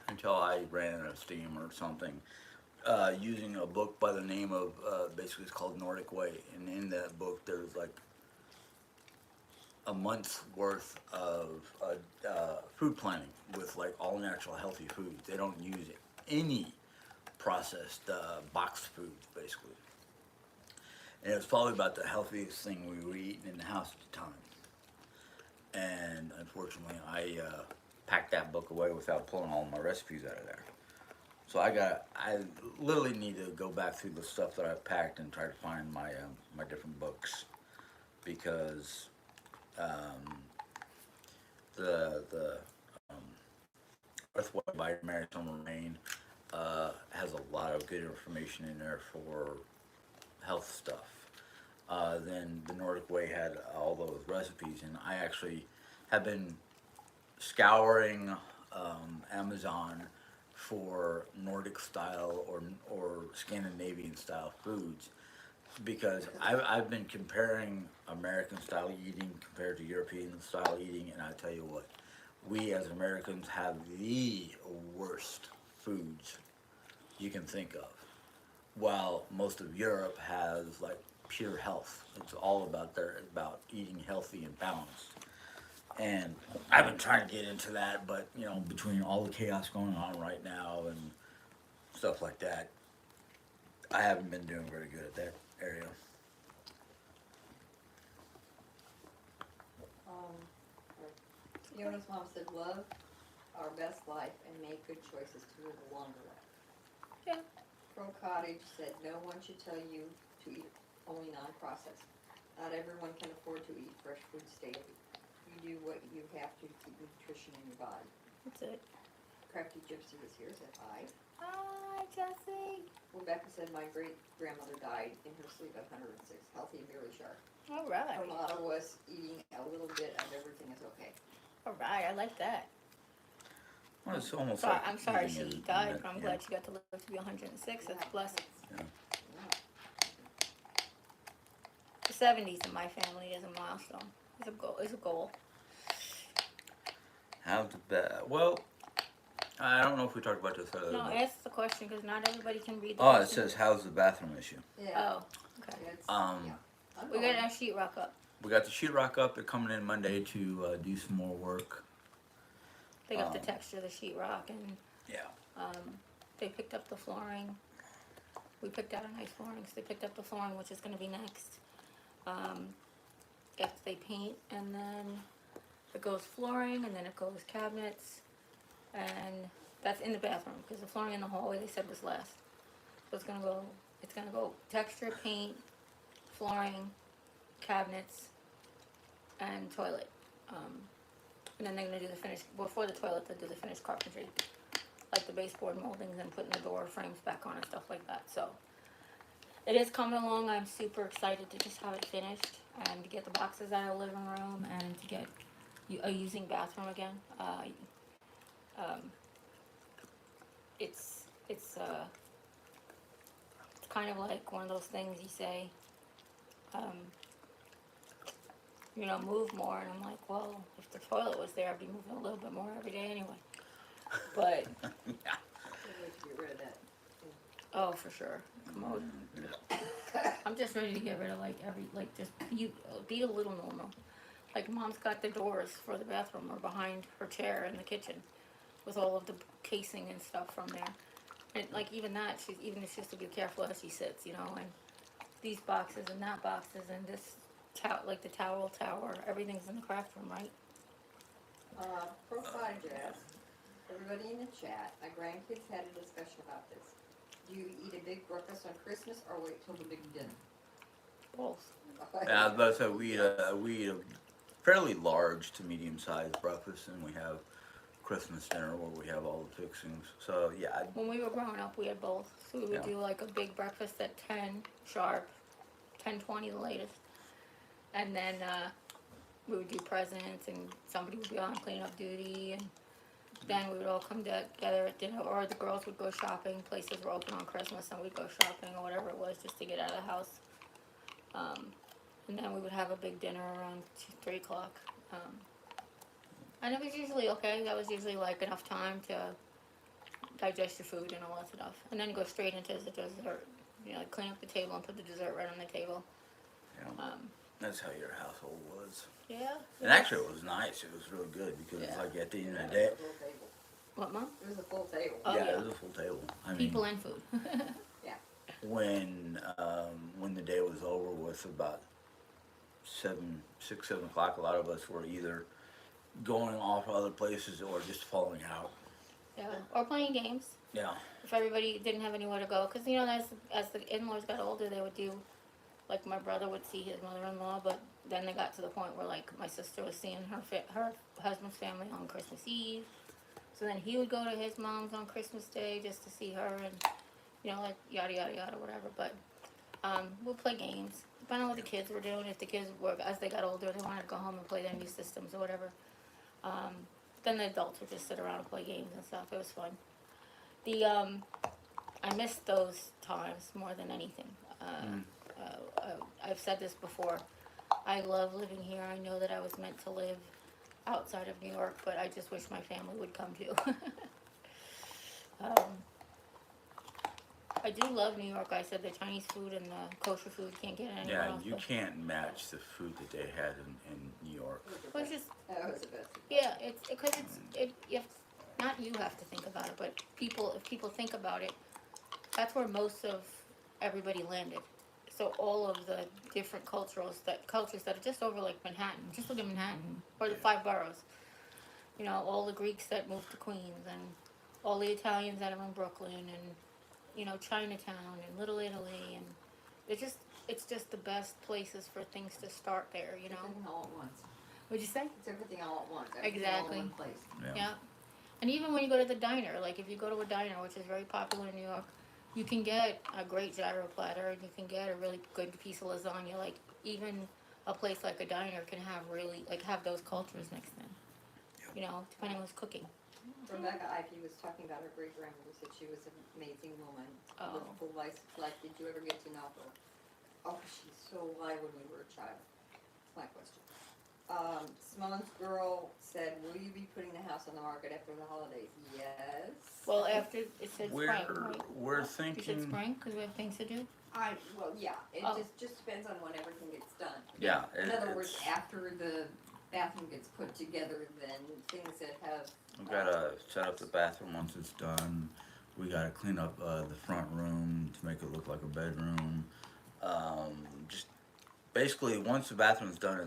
until I ran out of steam or something, using a book by the name of, basically it's called Nordic Way. And in that book, there's like a month's worth of food planning with like all natural healthy foods. They don't use any processed boxed foods, basically. And it was probably about the healthiest thing we were eating in the house at the time. And unfortunately, I packed that book away without pulling all my recipes out of there. So I literally need to go back through the stuff that I've packed and try to find my my different books, because the Earth, Water, Bite, Marriage, Summer, Rain has a lot of good information in there for health stuff. then the Nordic Way had all those recipes, and I actually have been scouring Amazon for Nordic style or Scandinavian style foods because I've been comparing American style eating compared to European style eating, and I tell you what, we as Americans have the worst foods you can think of, while most of Europe has like pure health. It's all about eating healthy and balanced. And I've been trying to get into that, but you know, between all the chaos going on right now and stuff like that, I haven't been doing very good at that area. Um, Fiona's mom said, love our best life and make good choices to live a longer life. Yeah. Crow Cottage said, no one should tell you to eat only non-processed. Not everyone can afford to eat fresh foods daily. You do what you have to keep nutrition in your body. That's it. Crafty Gypsy was here, said hi. Hi, Jessie. Rebecca said, my great-grandmother died in her sleep at 106, healthy and barely sharp. All Her right. motto was, eating a little bit of everything is okay. All right. I like that. Well, it's almost Sorry, like I'm sorry eating she in- died, in- but I'm yeah. glad she got to live to be 106. That's a blessing. Yeah. The 70s in my family is a milestone. It's a goal. It's a goal. How's the well, I don't know if we talked about this. No, ask the question because not everybody can read the Oh, it question. says, how's the bathroom issue? Yeah. Oh, okay. It's, Um, yeah. We got our sheetrock up. We got the sheetrock up. They're coming in Monday to do some more work. They got the texture of the sheetrock, and Yeah. they picked up the flooring. We picked out a nice flooring, so they picked up the flooring, which is going to be next. After they paint, and then it goes flooring, and then it goes cabinets, and that's in the bathroom because the flooring in the hallway they said was last. So it's gonna go texture, paint, flooring, cabinets, and toilet. And then they're gonna do the finished before the toilet. They'll do the finished carpentry, like the baseboard moldings and putting the door frames back on and stuff like that. So it is coming along. I'm super excited to just have it finished and to get the boxes out of the living room and to get a using bathroom again. It's kind of like one of those things you say, move more, and I'm like, well, if the toilet was there, I'd be moving a little bit more every day anyway. But Yeah. I'd like to get rid of that. oh, for sure, commode. I'm just ready to get rid of just be a little normal. Like mom's got the doors for the bathroom are behind her chair in the kitchen, with all of the casing and stuff from there. And like even that, she has to be careful as she sits, and these boxes and that boxes and this like the towel tower, everything's in the craft room, right? Pro Cottage asked, everybody in the chat, my grandkids had a discussion about this. Do you eat a big breakfast on Christmas or wait till the big dinner? Both. Yeah, I was about to say we eat a fairly large to medium sized breakfast, and we have Christmas dinner where we have all the fixings. So yeah, When we were growing up, we had both. So we would Yeah. do like a big breakfast at 10 sharp, 10:20 the latest. And then we would do presents, and somebody would be on cleanup duty, and then we would all come together at dinner, or the girls would go shopping. Places were open on Christmas, and we'd go shopping or whatever it was just to get out of the house. And then we would have a big dinner around 3 o'clock. And it was usually okay. That was usually like enough time to digest your food and all that stuff. And then go straight into the dessert. Like clean up the table and put the dessert right on the table. yeah. That's how your household was. Yeah. And actually, it was nice. It was really good because it's Yeah. like at the end of It the day, was a full table. What, Mom? It was a full table. Oh, yeah, yeah. it was a full table. I mean, People and food. when the day was over with about 6, 7 o'clock, a lot of us were either going off other places or just falling out. Yeah. Or playing games. Yeah. If everybody didn't have anywhere to go. Because, as the in-laws got older, they would do, like my brother would see his mother-in-law, but then they got to the point where, like, my sister was seeing her husband's family on Christmas Eve. So then he would go to his mom's on Christmas Day just to see her and, like, yada, yada, yada, whatever. But We'll play games. Depending on what the kids were doing. If the kids were, as they got older, they wanted to go home and play their new systems or whatever. Um, then the adults would just sit around and play games and stuff. It was fun. The I miss those times more than anything. I've said this before. I love living here. I know that I was meant to live outside of New York, but I just wish my family would come too. I do love New York. I said the Chinese food and the kosher food can't get it anywhere Yeah, else. you but- can't match the food that they had in New York. Well, it's just That was the best. yeah, it's because you have, not you have to think about it, but if people think about it, that's where most of everybody landed. So all of the different cultures that are just over like Manhattan, just look at Manhattan or the five boroughs. You know, all the Greeks that moved to Queens and all the Italians that are in Brooklyn and you know Chinatown and Little Italy and it's just the best places for things to start there. You know, Everything all at once. what'd you say? It's everything all at once. Everything Exactly. all in one place. Yeah. And even when you go to the diner, like if you go to a diner, which is very popular in New York, you can get a great gyro platter and you can get a really good piece of lasagna. Like even a place like a diner can have really, like have those cultures mixed in. You know, depending on who's cooking. Rebecca Ivy was talking about her great grandmother, said she was an amazing woman. Oh. Lived a full life. Did you ever get to know her? Oh, she's so alive when we were a child. That's my question. Simone's girl said, will you be putting the house on the market after the holidays? Yes. Well, after it said spring, right? We're You said thinking. spring because we have things to do. Yeah, it Oh. just depends on when everything gets done. Yeah. In other words, after the bathroom gets put together, then things that have. We gotta set up the bathroom once it's done. We gotta clean up the front room to make it look like a bedroom. Just basically, once the bathroom's done,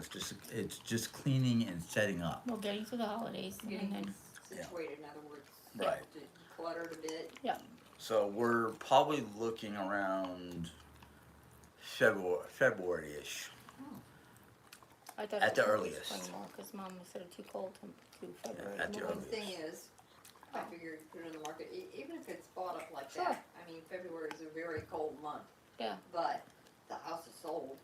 it's just cleaning and setting up. We're getting to the holidays, Getting and then situated, in other words. Right. Cluttered a bit. So we're probably looking around February-ish. I thought At it the was earliest. spring more because Mom said it's too cold to February. at the Well, the earliest. thing is, I figured put it on the market, even if it's bought up like Sure. that. I mean, February is a very cold month. Yeah. But the house is sold.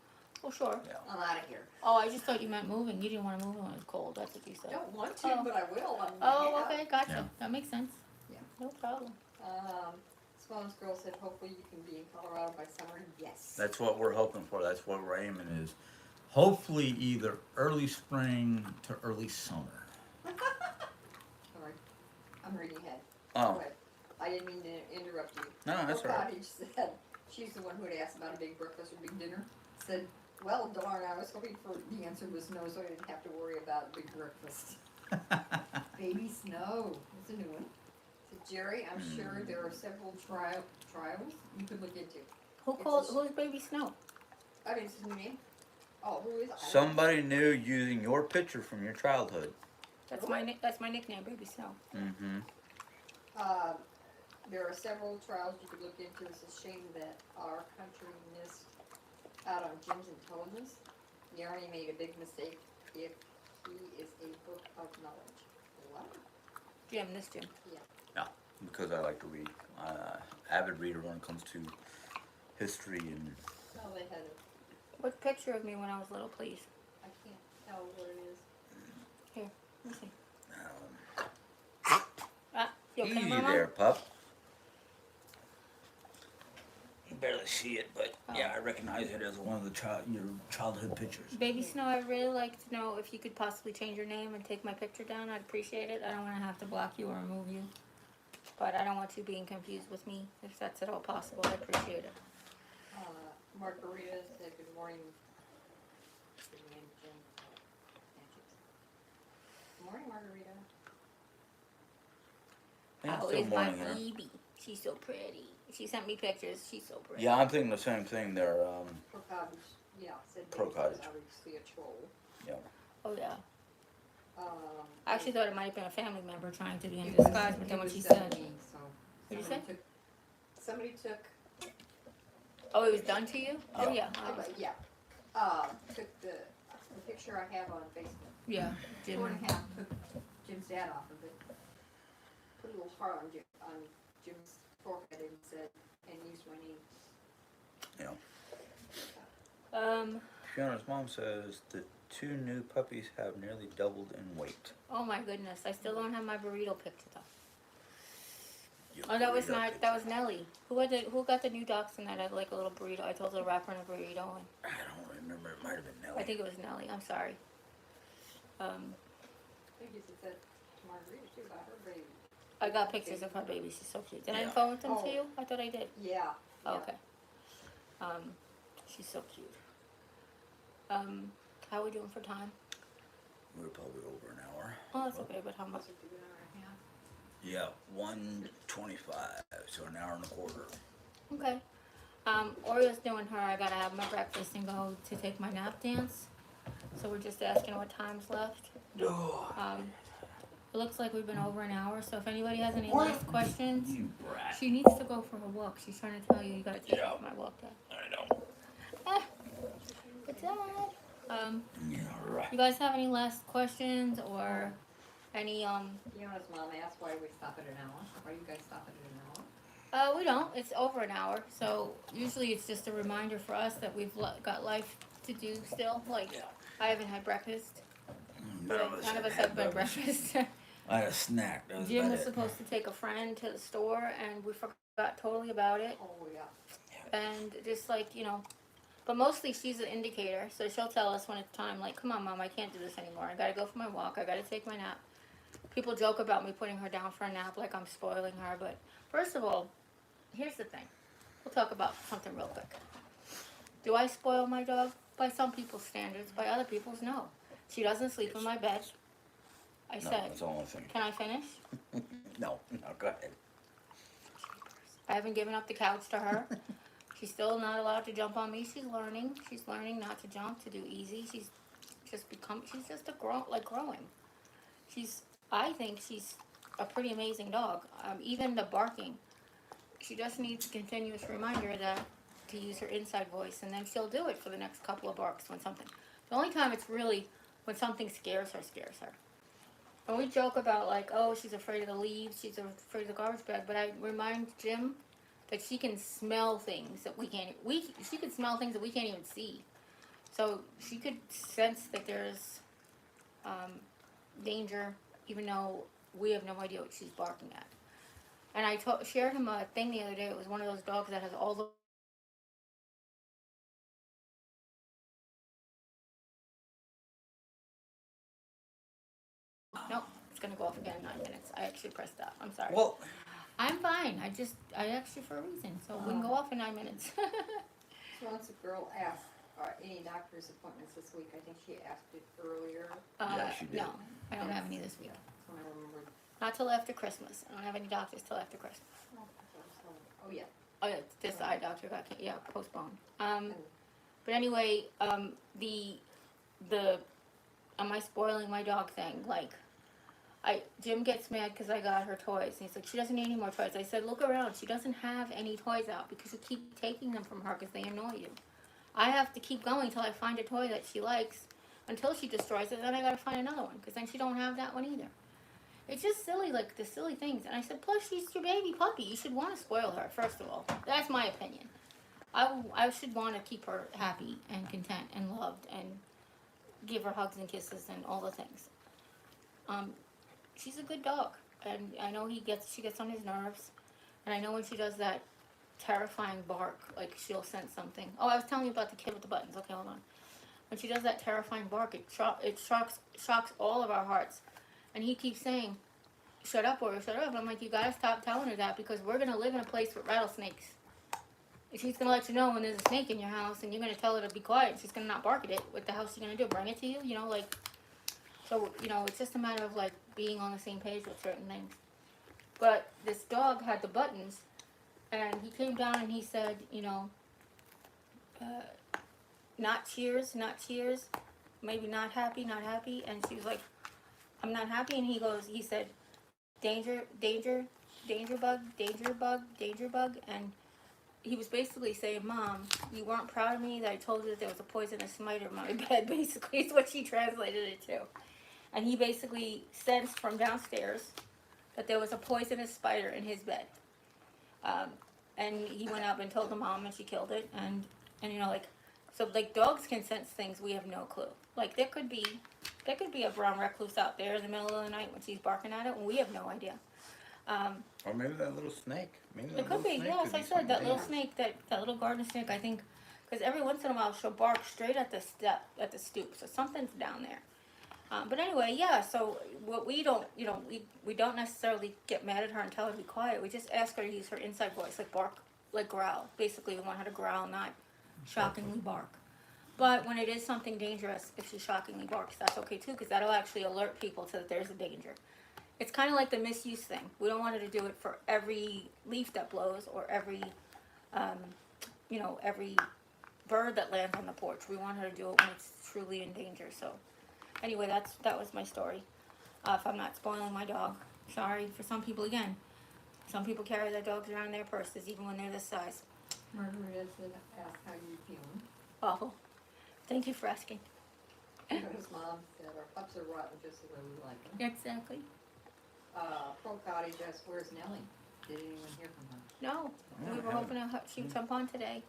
Oh, sure. I'm out of here. Oh, I just thought you meant moving. You didn't want to move when it was cold. That's what you I said. don't want to, Oh. but I will. Oh, okay, gotcha. Yeah. That makes sense. Yeah. No problem. Simone's girl said, hopefully you can be in Colorado by summer. Yes. That's what we're hoping for. That's what we're aiming is. Hopefully, either early spring to early summer. Sorry, I'm reading ahead. Oh, Go ahead. I didn't mean to interrupt you. no, that's Her all right. cottage said, she's the one who had asked about a big breakfast or big dinner. Said, well, darn, I was hoping for, the answer was no, so I didn't have to worry about a big breakfast. Baby Snow, that's a new one. Said, Jerry, I'm sure there are several trials you could look into. Who's Baby Snow? I mean, it's his new name. Oh, who is it? I don't know. Somebody new using your picture from your childhood. That's my nickname, Baby Snow. Mm-hmm. There are several trials you could look into. It's a shame that our country missed out on Jim's intelligence. Jeri made a big mistake if he is a book of knowledge. What? Jim, this Jim. Because I like to read. Avid reader when it comes to history and. Oh, they had it. What picture of me when I was little, please? I can't tell what it is. Here, let me see. Um, You okay, easy Mama? there, pup. You barely see it, but yeah, I recognize it as one of your childhood pictures. Baby Snow, I'd really like to know if you could possibly change your name and take my picture down. I'd appreciate it. I don't want to have to block you or remove you. But I don't want you being confused with me. If that's at all possible, I appreciate it. Margarita said, good morning. Good morning, Jim. Good morning, Margarita. Yeah, How still is my mourning her. baby? She's so pretty. She sent me pictures. She's so pretty. Yeah, I'm thinking the same thing there. Pro cottage, yeah, said Pro David cottage. was obviously a troll. Oh, yeah. I I actually thought it might have been a family member trying to be in It was- disguise, but then it when was she done said, to me, so What'd you somebody Somebody took, oh, it was done to you? Oh, yeah. took the picture I have on Facebook. Yeah. Jim. Tore it in half, took Jim's dad off of it, put a little heart on Jim's forehead and said, and used my name. Fiona's mom says the 2 new puppies have nearly doubled in weight. Oh my goodness, I still don't have my burrito picture though. Your Oh, that was burrito not. picture. That was Nelly. Who got the new dachshund that had like a little burrito? I told her to wrap her in a burrito, and I don't remember. It might have been Nelly. I think it was Nelly. I'm sorry. I think you said Margarita too about her baby. I got pictures of her baby. She's so cute. Did I Yeah. forward them to Oh. you? I thought I did. Yeah. Oh, yeah. okay. She's so cute. How are we doing for time? We're probably over an hour. Oh, that's okay. But how much? Must have been an hour and a half. Yeah, 1:25, so an hour and a quarter. Okay. Oreo's doing her. I gotta have my breakfast and go to take my nap dance. So we're just asking what time's left. It looks like we've been over an hour. So if anybody has any last questions, You brat. she needs to go for her walk. She's trying to tell you gotta take Yeah. my walk dad. I know. But dad. Yeah, right. You guys have any last questions or any Fiona's mom asked why we stop at an hour. Why you guys stop at an hour? We don't. It's over an hour. So usually it's just a reminder for us that we've got life to do still. Like, Yeah. I haven't had breakfast. None of us None of us had have had breakfast. I had a snack. That was Jim about was it. supposed to take a friend to the store and we forgot totally about it. Oh, yeah. And just like, but mostly she's an indicator. So she'll tell us when it's time, like, come on, Mom, I can't do this anymore. I gotta go for my walk. I gotta take my nap. People joke about me putting her down for a nap like I'm spoiling her. But first of all, here's the thing. We'll talk about something real quick. Do I spoil my dog? By some people's standards. By other people's, no. She doesn't sleep in my bed. I No, said, that's all I'm saying. can I finish? No, go ahead. I haven't given up the couch to her. She's still not allowed to jump on me. She's learning. She's learning not to jump, to do easy. She's just growing. I think she's a pretty amazing dog. Even the barking, she just needs a continuous reminder to use her inside voice, and then she'll do it for the next couple of barks when something. The only time it's really when something scares her. And we joke about like, oh, she's afraid of the leaves, she's afraid of the garbage bag. But I remind Jim that she can smell things that we can't. She could smell things that we can't even see. So she could sense that there's danger, even though we have no idea what she's barking at. And I shared him a thing the other day. It was one of those dogs that has all the. Nope, it's gonna go off again in 9 minutes. I actually pressed that. I'm sorry. Well, I'm fine. I asked you for a reason, so we can go off in 9 minutes. So once a girl asked, are any doctor's appointments this week? I think she asked it earlier. Yeah, she did. No, I don't have any this week. That's when I remembered. Not till after Christmas. I don't have any doctors till after Christmas. Oh, yeah. Oh yeah, this eye doctor got postponed. But anyway, the am I spoiling my dog thing? Like, Jim gets mad because I got her toys, and he's like, she doesn't need any more toys. I said, look around. She doesn't have any toys out because you keep taking them from her because they annoy you. I have to keep going till I find a toy that she likes, until she destroys it. Then I gotta find another one because then she don't have that one either. It's just silly, like the silly things. And I said, plus she's your baby puppy. You should want to spoil her, first of all. That's my opinion. I should want to keep her happy and content and loved and give her hugs and kisses and all the things. She's a good dog. And I know she gets on his nerves. And I know when she does that terrifying bark, like she'll sense something. Oh, I was telling you about the kid with the buttons. Okay, hold on. When she does that terrifying bark, it shocks all of our hearts. And he keeps saying, shut up, Oreo, shut up. I'm like, you gotta stop telling her that because we're gonna live in a place with rattlesnakes. And she's gonna let you know when there's a snake in your house and you're gonna tell her to be quiet. She's gonna not bark at it. What the hell's she gonna do? Bring it to you? So, it's just a matter of like being on the same page with certain things. But this dog had the buttons and he came down and he said, not cheers, maybe not happy. And she was like, I'm not happy. And he said, danger bug. And he was basically saying, Mom, you weren't proud of me that I told you that there was a poisonous mite in my bed, basically, is what she translated it to. And he basically sensed from downstairs that there was a poisonous spider in his bed. And he went up and told the mom and she killed it. And So like dogs can sense things we have no clue. Like there could be a brown recluse out there in the middle of the night when she's barking at it, and we have no idea. Or maybe that little snake. Maybe that It could little be, snake yeah, as could I be said, that something little dangerous. snake, that little garden snake, I think, because every once in a while she'll bark straight at the stoop, so something's down there. But anyway, yeah, so what we don't, we don't necessarily get mad at her and tell her to be quiet. We just ask her to use her inside voice, like bark, like growl. Basically, we want her to growl, not shockingly bark. But when it is something dangerous, if she shockingly barks, that's okay too, because that'll actually alert people to that there's a danger. It's kind of like the misuse thing. We don't want her to do it for every leaf that blows or every, every bird that lands on the porch. We want her to do it when it's truly in danger. So, anyway, that was my story. If I'm not spoiling my dog, sorry. For some people, again, some people carry their dogs around in their purses even when they're this size. Margarita said, ask how you feeling. Awful. Thank you for asking. His mom said, our pups are rotten just the way we like them. Exactly. Pro Cottage asked, where's Nellie? Did anyone hear from her? No, we were hoping she would jump on today.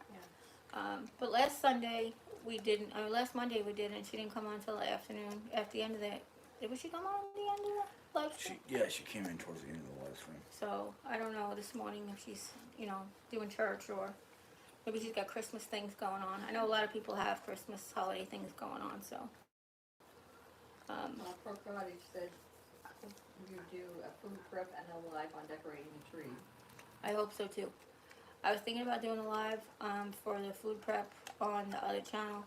Yeah. But last Sunday we didn't. Last Monday we didn't. She didn't come on until the afternoon. At the end of that, was she come on at the end of the live stream? She came in towards the end of the live stream. So I don't know this morning if she's doing church or maybe she's got Christmas things going on. I know a lot of people have Christmas holiday things going on. So. Pro Cottage said, you do a food prep and a live on decorating the tree. I hope so too. I was thinking about doing a live for the food prep on the other channel,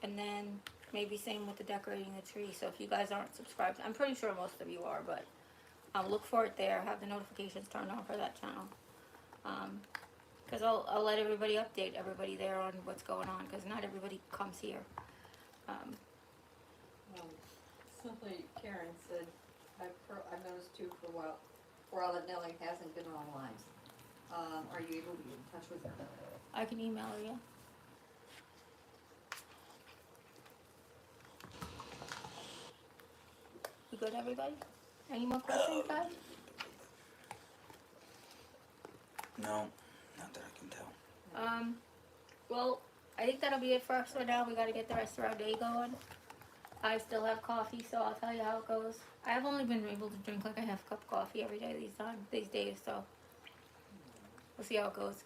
and then maybe same with the decorating the tree. So if you guys aren't subscribed, I'm pretty sure most of you are, but look for it there. Have the notifications turned on for that channel, because I'll let everybody update everybody there on what's going on, because not everybody comes here. Simply Karen said, I've noticed too for a while that Nellie hasn't been on lives. Are you able to get in touch with her? I can email her, yeah. You good, everybody? Any more questions, guys? No, not that I can tell. Well, I think that'll be it for us for now. We gotta get the rest of our day going. I still have coffee, so I'll tell you how it goes. I've only been able to drink like a half cup of coffee every day these days, so we'll see how it goes.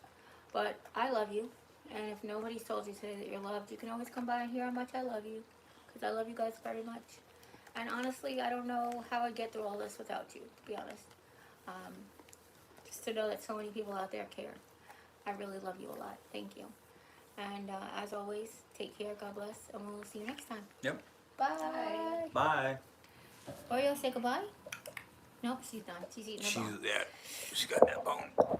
But I love you, and if nobody's told you today that you're loved, you can always come by and hear how much I love you, because I love you guys very much. And honestly, I don't know how I'd get through all this without you, to be honest. Just to know that so many people out there care. I really love you a lot. Thank you. And as always, take care, God bless, and we'll see you next time. Yep. Bye. Bye. Oreo, say goodbye? Nope, she's done. She's eating her bone. She's got that bone.